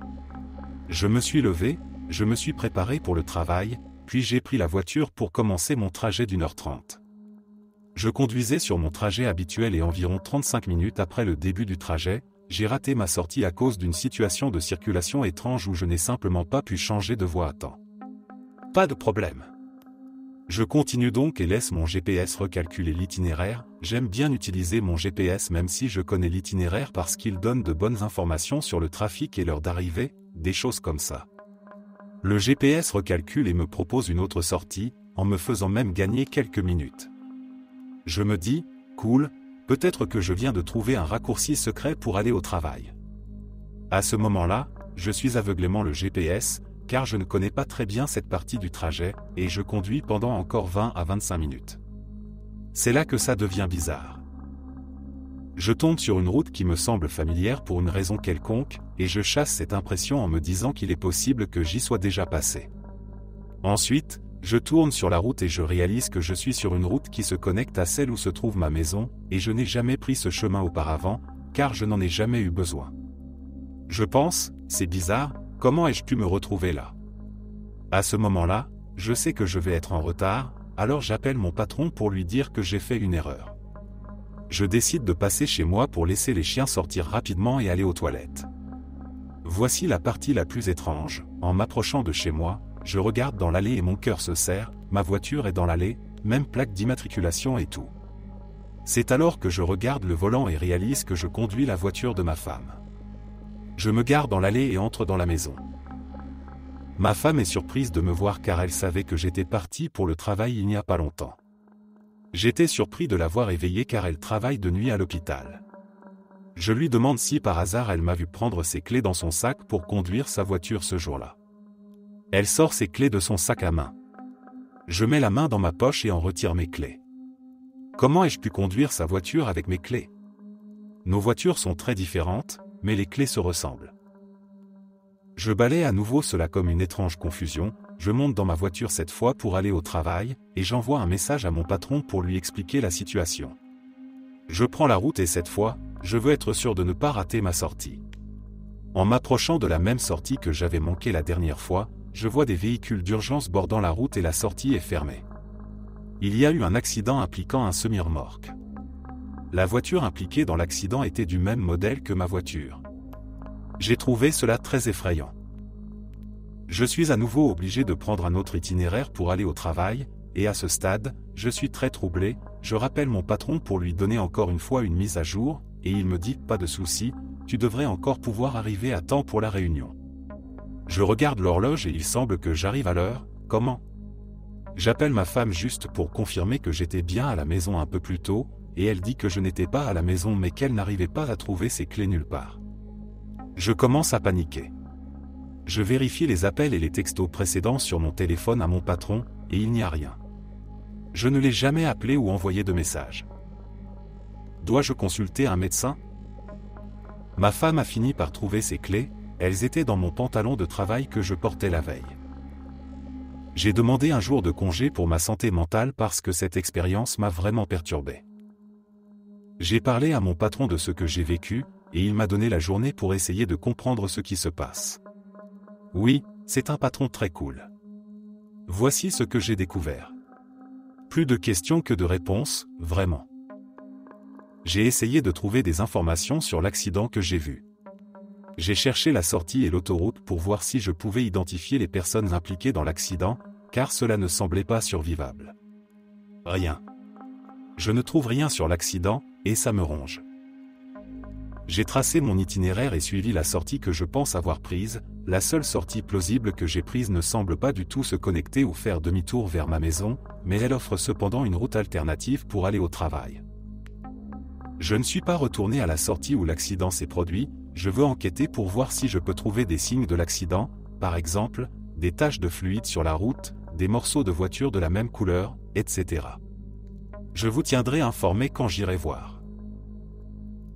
Je me suis levé, je me suis préparé pour le travail, puis j'ai pris la voiture pour commencer mon trajet d'1h30. Je conduisais sur mon trajet habituel et environ 35 minutes après le début du trajet, j'ai raté ma sortie à cause d'une situation de circulation étrange où je n'ai simplement pas pu changer de voie à temps. Pas de problème. Je continue donc et laisse mon GPS recalculer l'itinéraire. J'aime bien utiliser mon GPS même si je connais l'itinéraire parce qu'il donne de bonnes informations sur le trafic et l'heure d'arrivée, des choses comme ça. Le GPS recalcule et me propose une autre sortie, en me faisant même gagner quelques minutes. Je me dis, cool, peut-être que je viens de trouver un raccourci secret pour aller au travail. À ce moment-là, je suis aveuglément le GPS, car je ne connais pas très bien cette partie du trajet, et je conduis pendant encore 20 à 25 minutes. C'est là que ça devient bizarre. Je tombe sur une route qui me semble familière pour une raison quelconque, et je chasse cette impression en me disant qu'il est possible que j'y sois déjà passé. Ensuite, je tourne sur la route et je réalise que je suis sur une route qui se connecte à celle où se trouve ma maison, et je n'ai jamais pris ce chemin auparavant, car je n'en ai jamais eu besoin. Je pense, c'est bizarre, comment ai-je pu me retrouver là? À ce moment-là, je sais que je vais être en retard, alors j'appelle mon patron pour lui dire que j'ai fait une erreur. Je décide de passer chez moi pour laisser les chiens sortir rapidement et aller aux toilettes. Voici la partie la plus étrange, en m'approchant de chez moi, je regarde dans l'allée et mon cœur se serre, ma voiture est dans l'allée, même plaque d'immatriculation et tout. C'est alors que je regarde le volant et réalise que je conduis la voiture de ma femme. Je me gare dans l'allée et entre dans la maison. Ma femme est surprise de me voir car elle savait que j'étais parti pour le travail il n'y a pas longtemps. J'étais surpris de la voir éveillée car elle travaille de nuit à l'hôpital. Je lui demande si par hasard elle m'a vu prendre ses clés dans son sac pour conduire sa voiture ce jour-là. Elle sort ses clés de son sac à main. Je mets la main dans ma poche et en retire mes clés. Comment ai-je pu conduire sa voiture avec mes clés? Nos voitures sont très différentes, mais les clés se ressemblent. Je balaie à nouveau cela comme une étrange confusion, je monte dans ma voiture cette fois pour aller au travail, et j'envoie un message à mon patron pour lui expliquer la situation. Je prends la route et cette fois, je veux être sûr de ne pas rater ma sortie. En m'approchant de la même sortie que j'avais manquée la dernière fois, je vois des véhicules d'urgence bordant la route et la sortie est fermée. Il y a eu un accident impliquant un semi-remorque. La voiture impliquée dans l'accident était du même modèle que ma voiture. J'ai trouvé cela très effrayant. Je suis à nouveau obligé de prendre un autre itinéraire pour aller au travail, et à ce stade, je suis très troublé, je rappelle mon patron pour lui donner encore une fois une mise à jour, et il me dit « Pas de souci, tu devrais encore pouvoir arriver à temps pour la réunion ». Je regarde l'horloge et il semble que j'arrive à l'heure, comment? J'appelle ma femme juste pour confirmer que j'étais bien à la maison un peu plus tôt, et elle dit que je n'étais pas à la maison mais qu'elle n'arrivait pas à trouver ses clés nulle part. Je commence à paniquer. Je vérifie les appels et les textos précédents sur mon téléphone à mon patron, et il n'y a rien. Je ne l'ai jamais appelé ou envoyé de message. Dois-je consulter un médecin? Ma femme a fini par trouver ses clés, elles étaient dans mon pantalon de travail que je portais la veille. J'ai demandé un jour de congé pour ma santé mentale parce que cette expérience m'a vraiment perturbé. J'ai parlé à mon patron de ce que j'ai vécu, et il m'a donné la journée pour essayer de comprendre ce qui se passe. Oui, c'est un patron très cool. Voici ce que j'ai découvert. Plus de questions que de réponses, vraiment. J'ai essayé de trouver des informations sur l'accident que j'ai vu. J'ai cherché la sortie et l'autoroute pour voir si je pouvais identifier les personnes impliquées dans l'accident, car cela ne semblait pas survivable. Rien. Je ne trouve rien sur l'accident, et ça me ronge. J'ai tracé mon itinéraire et suivi la sortie que je pense avoir prise, la seule sortie plausible que j'ai prise ne semble pas du tout se connecter ou faire demi-tour vers ma maison, mais elle offre cependant une route alternative pour aller au travail. Je ne suis pas retourné à la sortie où l'accident s'est produit, je veux enquêter pour voir si je peux trouver des signes de l'accident, par exemple, des taches de fluide sur la route, des morceaux de voiture de la même couleur, etc. Je vous tiendrai informé quand j'irai voir.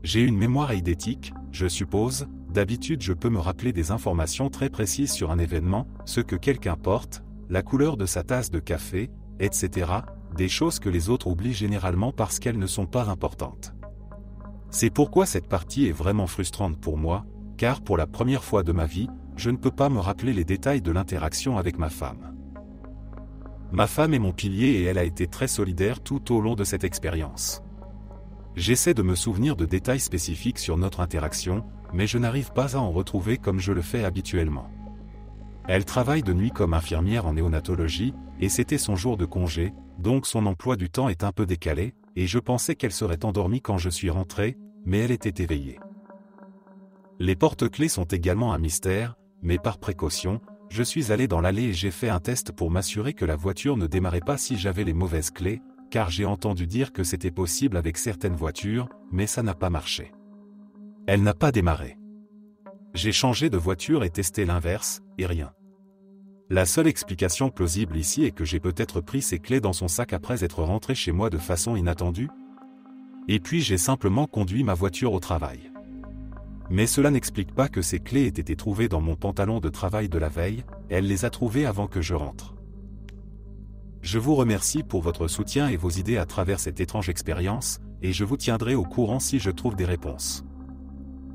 J'ai une mémoire eidétique, je suppose, d'habitude je peux me rappeler des informations très précises sur un événement, ce que quelqu'un porte, la couleur de sa tasse de café, etc., des choses que les autres oublient généralement parce qu'elles ne sont pas importantes. C'est pourquoi cette partie est vraiment frustrante pour moi, car pour la première fois de ma vie, je ne peux pas me rappeler les détails de l'interaction avec ma femme. Ma femme est mon pilier et elle a été très solidaire tout au long de cette expérience. J'essaie de me souvenir de détails spécifiques sur notre interaction, mais je n'arrive pas à en retrouver comme je le fais habituellement. Elle travaille de nuit comme infirmière en néonatologie, et c'était son jour de congé, donc son emploi du temps est un peu décalé, et je pensais qu'elle serait endormie quand je suis rentré, mais elle était éveillée. Les porte-clés sont également un mystère, mais par précaution, je suis allé dans l'allée et j'ai fait un test pour m'assurer que la voiture ne démarrait pas si j'avais les mauvaises clés, car j'ai entendu dire que c'était possible avec certaines voitures, mais ça n'a pas marché. Elle n'a pas démarré. J'ai changé de voiture et testé l'inverse, et rien. La seule explication plausible ici est que j'ai peut-être pris ses clés dans son sac après être rentré chez moi de façon inattendue. Et puis j'ai simplement conduit ma voiture au travail. Mais cela n'explique pas que ces clés aient été trouvées dans mon pantalon de travail de la veille, elle les a trouvées avant que je rentre. Je vous remercie pour votre soutien et vos idées à travers cette étrange expérience, et je vous tiendrai au courant si je trouve des réponses.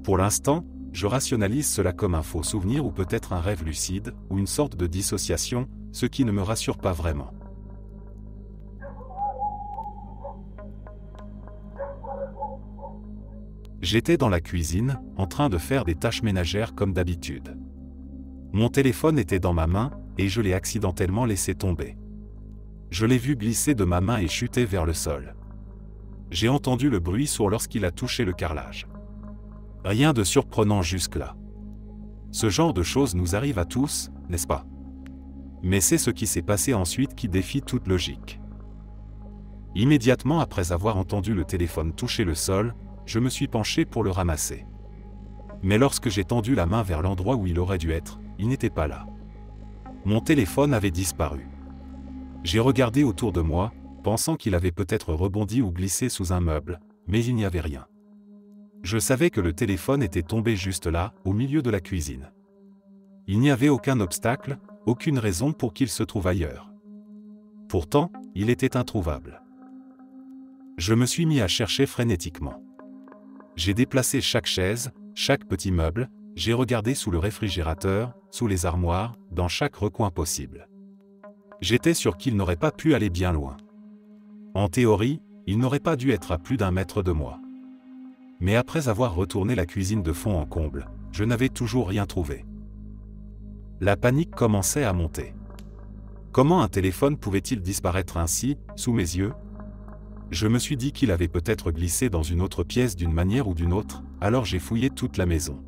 Pour l'instant, je rationalise cela comme un faux souvenir ou peut-être un rêve lucide, ou une sorte de dissociation, ce qui ne me rassure pas vraiment. J'étais dans la cuisine, en train de faire des tâches ménagères comme d'habitude. Mon téléphone était dans ma main, et je l'ai accidentellement laissé tomber. Je l'ai vu glisser de ma main et chuter vers le sol. J'ai entendu le bruit sourd lorsqu'il a touché le carrelage. Rien de surprenant jusque-là. Ce genre de choses nous arrive à tous, n'est-ce pas? Mais c'est ce qui s'est passé ensuite qui défie toute logique. Immédiatement après avoir entendu le téléphone toucher le sol, je me suis penché pour le ramasser. Mais lorsque j'ai tendu la main vers l'endroit où il aurait dû être, il n'était pas là. Mon téléphone avait disparu. J'ai regardé autour de moi, pensant qu'il avait peut-être rebondi ou glissé sous un meuble, mais il n'y avait rien. Je savais que le téléphone était tombé juste là, au milieu de la cuisine. Il n'y avait aucun obstacle, aucune raison pour qu'il se trouve ailleurs. Pourtant, il était introuvable. Je me suis mis à chercher frénétiquement. J'ai déplacé chaque chaise, chaque petit meuble, j'ai regardé sous le réfrigérateur, sous les armoires, dans chaque recoin possible. J'étais sûr qu'il n'aurait pas pu aller bien loin. En théorie, il n'aurait pas dû être à plus d'1 mètre de moi. Mais après avoir retourné la cuisine de fond en comble, je n'avais toujours rien trouvé. La panique commençait à monter. Comment un téléphone pouvait-il disparaître ainsi, sous mes yeux ? Je me suis dit qu'il avait peut-être glissé dans une autre pièce d'une manière ou d'une autre, alors j'ai fouillé toute la maison.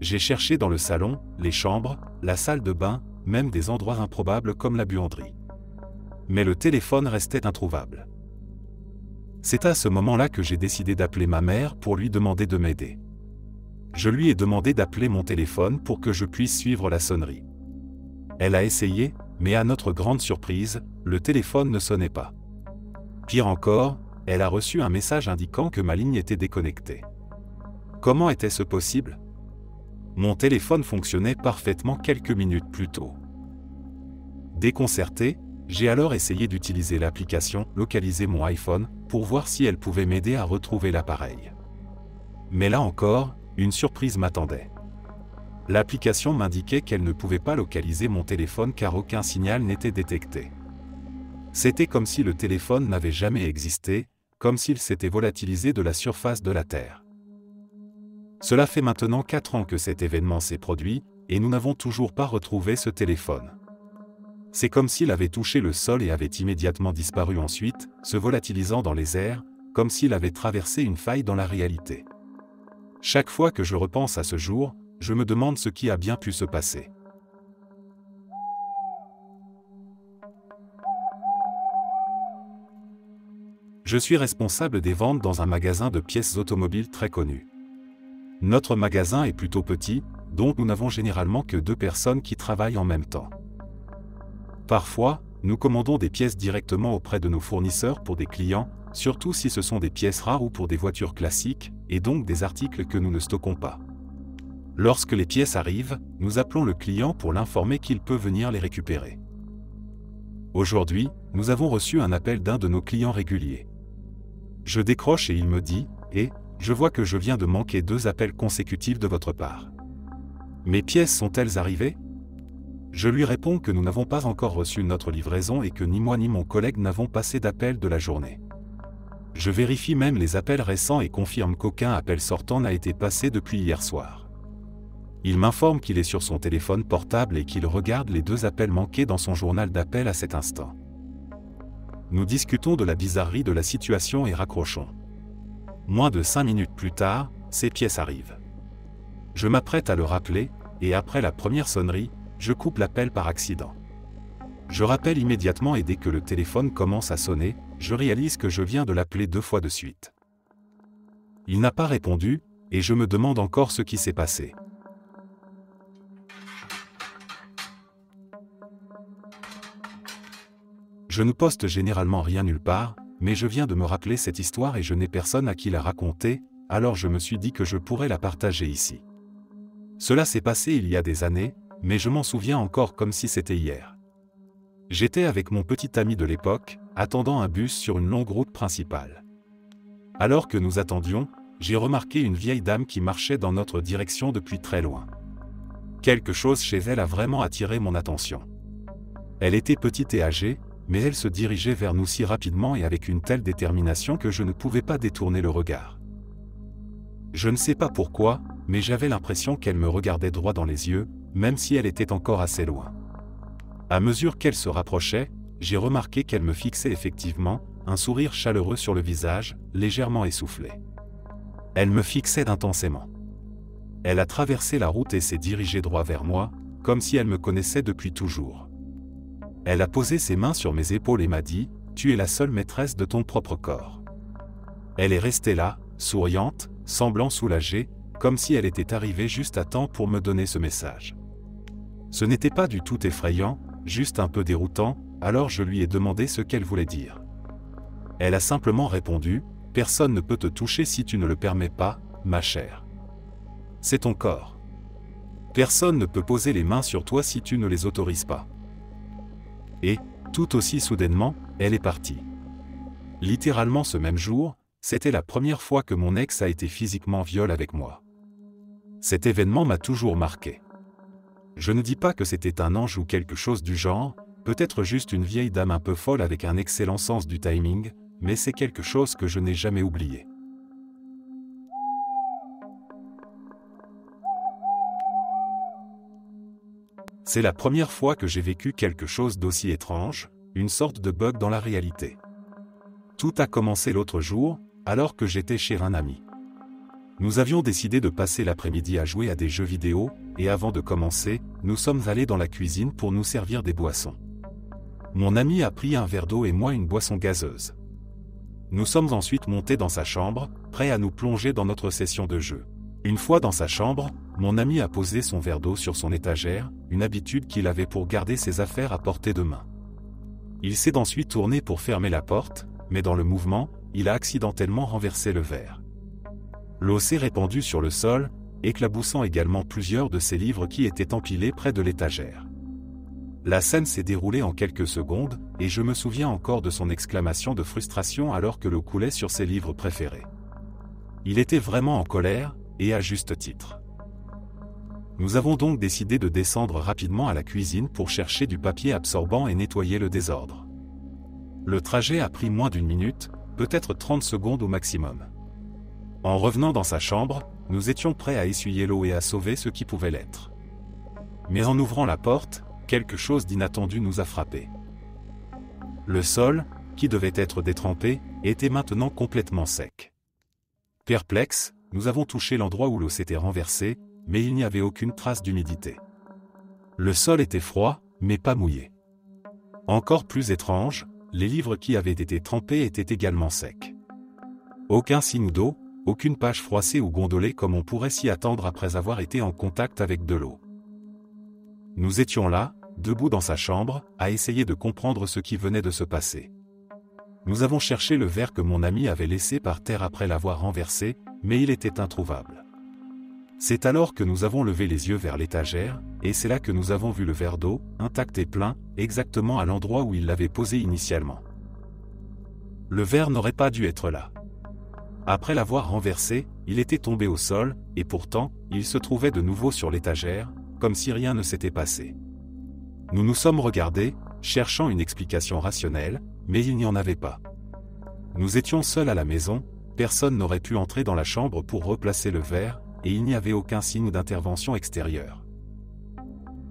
J'ai cherché dans le salon, les chambres, la salle de bain, même des endroits improbables comme la buanderie. Mais le téléphone restait introuvable. C'est à ce moment-là que j'ai décidé d'appeler ma mère pour lui demander de m'aider. Je lui ai demandé d'appeler mon téléphone pour que je puisse suivre la sonnerie. Elle a essayé, mais à notre grande surprise, le téléphone ne sonnait pas. Pire encore, elle a reçu un message indiquant que ma ligne était déconnectée. Comment était-ce possible ? Mon téléphone fonctionnait parfaitement quelques minutes plus tôt. Déconcerté, j'ai alors essayé d'utiliser l'application « Localiser mon iPhone » pour voir si elle pouvait m'aider à retrouver l'appareil. Mais là encore, une surprise m'attendait. L'application m'indiquait qu'elle ne pouvait pas localiser mon téléphone car aucun signal n'était détecté. C'était comme si le téléphone n'avait jamais existé, comme s'il s'était volatilisé de la surface de la Terre. Cela fait maintenant 4 ans que cet événement s'est produit, et nous n'avons toujours pas retrouvé ce téléphone. C'est comme s'il avait touché le sol et avait immédiatement disparu ensuite, se volatilisant dans les airs, comme s'il avait traversé une faille dans la réalité. Chaque fois que je repense à ce jour, je me demande ce qui a bien pu se passer. Je suis responsable des ventes dans un magasin de pièces automobiles très connu. Notre magasin est plutôt petit, donc nous n'avons généralement que 2 personnes qui travaillent en même temps. Parfois, nous commandons des pièces directement auprès de nos fournisseurs pour des clients, surtout si ce sont des pièces rares ou pour des voitures classiques, et donc des articles que nous ne stockons pas. Lorsque les pièces arrivent, nous appelons le client pour l'informer qu'il peut venir les récupérer. Aujourd'hui, nous avons reçu un appel d'un de nos clients réguliers. Je décroche et il me dit « Eh, je vois que je viens de manquer 2 appels consécutifs de votre part. Mes pièces sont-elles arrivées ?» Je lui réponds que nous n'avons pas encore reçu notre livraison et que ni moi ni mon collègue n'avons passé d'appel de la journée. Je vérifie même les appels récents et confirme qu'aucun appel sortant n'a été passé depuis hier soir. Il m'informe qu'il est sur son téléphone portable et qu'il regarde les 2 appels manqués dans son journal d'appel à cet instant. Nous discutons de la bizarrerie de la situation et raccrochons. Moins de 5 minutes plus tard, ces pièces arrivent. Je m'apprête à le rappeler, et après la première sonnerie, je coupe l'appel par accident. Je rappelle immédiatement et dès que le téléphone commence à sonner, je réalise que je viens de l'appeler 2 fois de suite. Il n'a pas répondu, et je me demande encore ce qui s'est passé. Je ne poste généralement rien nulle part, mais je viens de me rappeler cette histoire et je n'ai personne à qui la raconter, alors je me suis dit que je pourrais la partager ici. Cela s'est passé il y a des années, mais je m'en souviens encore comme si c'était hier. J'étais avec mon petit ami de l'époque, attendant un bus sur une longue route principale. Alors que nous attendions, j'ai remarqué une vieille dame qui marchait dans notre direction depuis très loin. Quelque chose chez elle a vraiment attiré mon attention. Elle était petite et âgée, mais elle se dirigeait vers nous si rapidement et avec une telle détermination que je ne pouvais pas détourner le regard. Je ne sais pas pourquoi, mais j'avais l'impression qu'elle me regardait droit dans les yeux, même si elle était encore assez loin. À mesure qu'elle se rapprochait, j'ai remarqué qu'elle me fixait effectivement, un sourire chaleureux sur le visage, légèrement essoufflé. Elle me fixait intensément. Elle a traversé la route et s'est dirigée droit vers moi, comme si elle me connaissait depuis toujours. Elle a posé ses mains sur mes épaules et m'a dit « Tu es la seule maîtresse de ton propre corps ». Elle est restée là, souriante, semblant soulagée, comme si elle était arrivée juste à temps pour me donner ce message. Ce n'était pas du tout effrayant, juste un peu déroutant, alors je lui ai demandé ce qu'elle voulait dire. Elle a simplement répondu « Personne ne peut te toucher si tu ne le permets pas, ma chère. C'est ton corps. Personne ne peut poser les mains sur toi si tu ne les autorises pas. » Et, tout aussi soudainement, elle est partie. Littéralement ce même jour, c'était la première fois que mon ex a été physiquement viol avec moi. Cet événement m'a toujours marqué. Je ne dis pas que c'était un ange ou quelque chose du genre, peut-être juste une vieille dame un peu folle avec un excellent sens du timing, mais c'est quelque chose que je n'ai jamais oublié. C'est la première fois que j'ai vécu quelque chose d'aussi étrange, une sorte de bug dans la réalité. Tout a commencé l'autre jour, alors que j'étais chez un ami. Nous avions décidé de passer l'après-midi à jouer à des jeux vidéo, et avant de commencer, nous sommes allés dans la cuisine pour nous servir des boissons. Mon ami a pris un verre d'eau et moi une boisson gazeuse. Nous sommes ensuite montés dans sa chambre, prêts à nous plonger dans notre session de jeu. Une fois dans sa chambre, mon ami a posé son verre d'eau sur son étagère, une habitude qu'il avait pour garder ses affaires à portée de main. Il s'est ensuite tourné pour fermer la porte, mais dans le mouvement, il a accidentellement renversé le verre. L'eau s'est répandue sur le sol, éclaboussant également plusieurs de ses livres qui étaient empilés près de l'étagère. La scène s'est déroulée en quelques secondes, et je me souviens encore de son exclamation de frustration alors que l'eau coulait sur ses livres préférés. Il était vraiment en colère, et à juste titre. Nous avons donc décidé de descendre rapidement à la cuisine pour chercher du papier absorbant et nettoyer le désordre. Le trajet a pris moins d'1 minute, peut-être 30 secondes au maximum. En revenant dans sa chambre, nous étions prêts à essuyer l'eau et à sauver ce qui pouvait l'être. Mais en ouvrant la porte, quelque chose d'inattendu nous a frappés. Le sol, qui devait être détrempé, était maintenant complètement sec. Perplexes, nous avons touché l'endroit où l'eau s'était renversée, mais il n'y avait aucune trace d'humidité. Le sol était froid, mais pas mouillé. Encore plus étrange, les livres qui avaient été trempés étaient également secs. Aucun signe d'eau, aucune page froissée ou gondolée comme on pourrait s'y attendre après avoir été en contact avec de l'eau. Nous étions là, debout dans sa chambre, à essayer de comprendre ce qui venait de se passer. Nous avons cherché le verre que mon ami avait laissé par terre après l'avoir renversé, mais il était introuvable. C'est alors que nous avons levé les yeux vers l'étagère, et c'est là que nous avons vu le verre d'eau, intact et plein, exactement à l'endroit où il l'avait posé initialement. Le verre n'aurait pas dû être là. Après l'avoir renversé, il était tombé au sol, et pourtant, il se trouvait de nouveau sur l'étagère, comme si rien ne s'était passé. Nous nous sommes regardés, cherchant une explication rationnelle, mais il n'y en avait pas. Nous étions seuls à la maison, personne n'aurait pu entrer dans la chambre pour replacer le verre, et il n'y avait aucun signe d'intervention extérieure.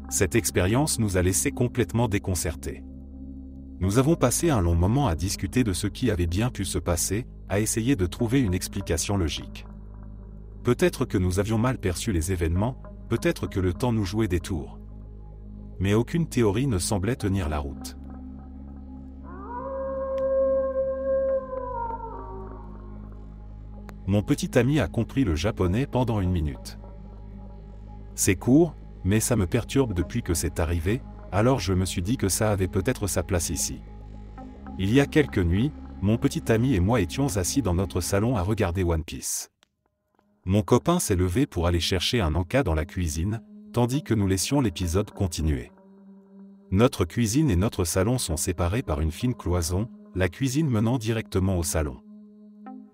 Cette expérience nous a laissés complètement déconcertés. Nous avons passé un long moment à discuter de ce qui avait bien pu se passer, à essayer de trouver une explication logique. Peut-être que nous avions mal perçu les événements, peut-être que le temps nous jouait des tours. Mais aucune théorie ne semblait tenir la route. Mon petit ami a compris le japonais pendant 1 minute. C'est court, mais ça me perturbe depuis que c'est arrivé, alors je me suis dit que ça avait peut-être sa place ici. Il y a quelques nuits, mon petit ami et moi étions assis dans notre salon à regarder One Piece. Mon copain s'est levé pour aller chercher un encas dans la cuisine, tandis que nous laissions l'épisode continuer. Notre cuisine et notre salon sont séparés par une fine cloison, la cuisine menant directement au salon.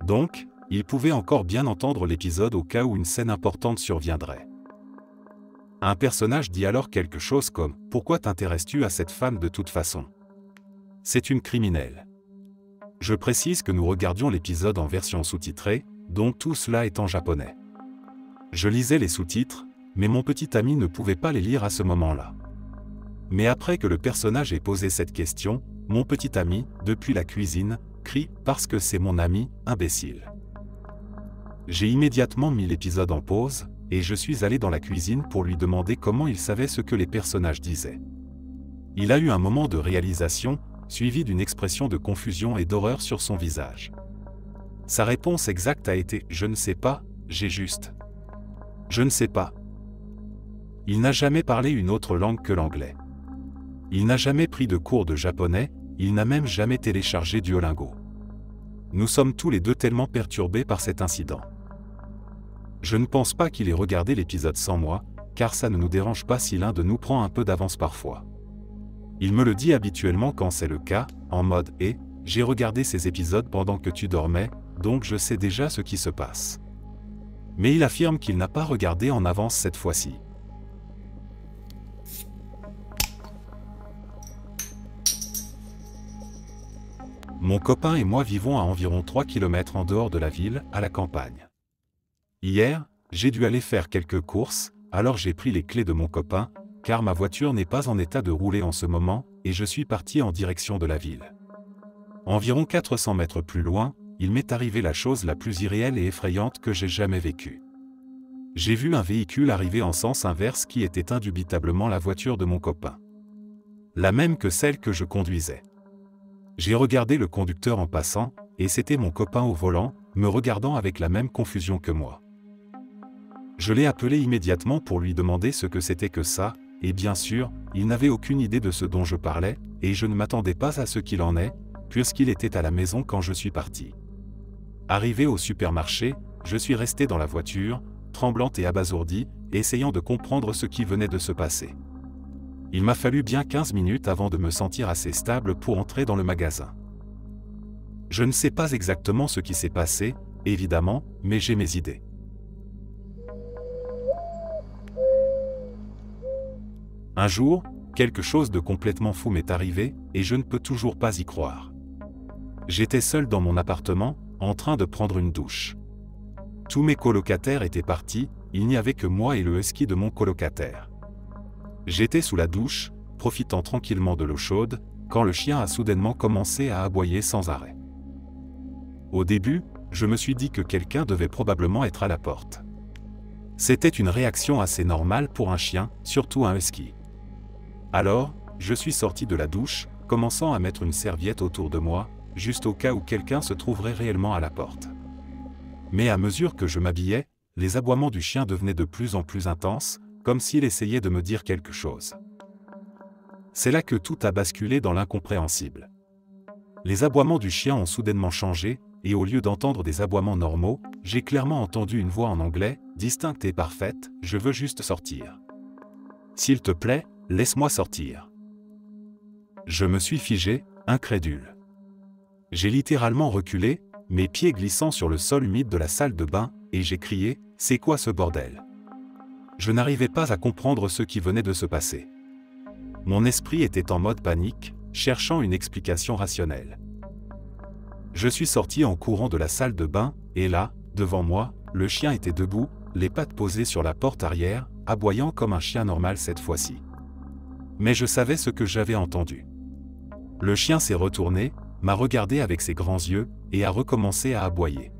Donc, il pouvait encore bien entendre l'épisode au cas où une scène importante surviendrait. Un personnage dit alors quelque chose comme « Pourquoi t'intéresses-tu à cette femme de toute façon ? C'est une criminelle. » Je précise que nous regardions l'épisode en version sous-titrée, donc tout cela est en japonais. Je lisais les sous-titres, mais mon petit ami ne pouvait pas les lire à ce moment-là. Mais après que le personnage ait posé cette question, mon petit ami, depuis la cuisine, crie « Parce que c'est mon ami, imbécile !» J'ai immédiatement mis l'épisode en pause, et je suis allé dans la cuisine pour lui demander comment il savait ce que les personnages disaient. Il a eu un moment de réalisation, suivi d'une expression de confusion et d'horreur sur son visage. Sa réponse exacte a été « Je ne sais pas, j'ai juste... Je ne sais pas ». Il n'a jamais parlé une autre langue que l'anglais. Il n'a jamais pris de cours de japonais, il n'a même jamais téléchargé Duolingo. Nous sommes tous les deux tellement perturbés par cet incident. Je ne pense pas qu'il ait regardé l'épisode sans moi, car ça ne nous dérange pas si l'un de nous prend un peu d'avance parfois. Il me le dit habituellement quand c'est le cas, en mode « Et, j'ai regardé ces épisodes pendant que tu dormais, donc je sais déjà ce qui se passe. » Mais il affirme qu'il n'a pas regardé en avance cette fois-ci. Mon copain et moi vivons à environ 3 km en dehors de la ville, à la campagne. Hier, j'ai dû aller faire quelques courses, alors j'ai pris les clés de mon copain, car ma voiture n'est pas en état de rouler en ce moment, et je suis parti en direction de la ville. Environ 400 mètres plus loin, il m'est arrivé la chose la plus irréelle et effrayante que j'ai jamais vécue. J'ai vu un véhicule arriver en sens inverse qui était indubitablement la voiture de mon copain. La même que celle que je conduisais. J'ai regardé le conducteur en passant, et c'était mon copain au volant, me regardant avec la même confusion que moi. Je l'ai appelé immédiatement pour lui demander ce que c'était que ça, et bien sûr, il n'avait aucune idée de ce dont je parlais, et je ne m'attendais pas à ce qu'il en est, puisqu'il était à la maison quand je suis parti. Arrivé au supermarché, je suis resté dans la voiture, tremblante et abasourdie, essayant de comprendre ce qui venait de se passer. Il m'a fallu bien 15 minutes avant de me sentir assez stable pour entrer dans le magasin. Je ne sais pas exactement ce qui s'est passé, évidemment, mais j'ai mes idées. Un jour, quelque chose de complètement fou m'est arrivé, et je ne peux toujours pas y croire. J'étais seul dans mon appartement, en train de prendre une douche. Tous mes colocataires étaient partis, il n'y avait que moi et le husky de mon colocataire. J'étais sous la douche, profitant tranquillement de l'eau chaude, quand le chien a soudainement commencé à aboyer sans arrêt. Au début, je me suis dit que quelqu'un devait probablement être à la porte. C'était une réaction assez normale pour un chien, surtout un husky. Alors, je suis sorti de la douche, commençant à mettre une serviette autour de moi, juste au cas où quelqu'un se trouverait réellement à la porte. Mais à mesure que je m'habillais, les aboiements du chien devenaient de plus en plus intenses, comme s'il essayait de me dire quelque chose. C'est là que tout a basculé dans l'incompréhensible. Les aboiements du chien ont soudainement changé, et au lieu d'entendre des aboiements normaux, j'ai clairement entendu une voix en anglais, distincte et parfaite, « Je veux juste sortir. S'il te plaît, laisse-moi sortir. » Je me suis figé, incrédule. J'ai littéralement reculé, mes pieds glissant sur le sol humide de la salle de bain, et j'ai crié « C'est quoi ce bordel ?» Je n'arrivais pas à comprendre ce qui venait de se passer. Mon esprit était en mode panique, cherchant une explication rationnelle. Je suis sorti en courant de la salle de bain, et là, devant moi, le chien était debout, les pattes posées sur la porte arrière, aboyant comme un chien normal cette fois-ci. Mais je savais ce que j'avais entendu. Le chien s'est retourné, m'a regardé avec ses grands yeux, et a recommencé à aboyer.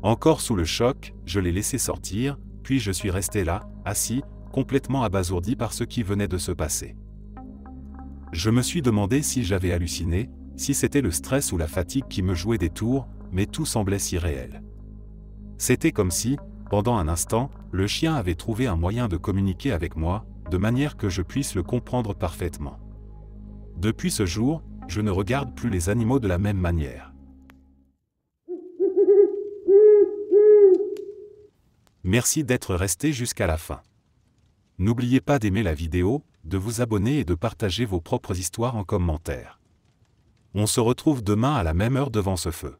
Encore sous le choc, je l'ai laissé sortir, puis je suis resté là, assis, complètement abasourdi par ce qui venait de se passer. Je me suis demandé si j'avais halluciné, si c'était le stress ou la fatigue qui me jouait des tours, mais tout semblait si réel. C'était comme si, pendant un instant, le chien avait trouvé un moyen de communiquer avec moi, de manière que je puisse le comprendre parfaitement. Depuis ce jour, je ne regarde plus les animaux de la même manière. Merci d'être resté jusqu'à la fin. N'oubliez pas d'aimer la vidéo, de vous abonner et de partager vos propres histoires en commentaire. On se retrouve demain à la même heure devant ce feu.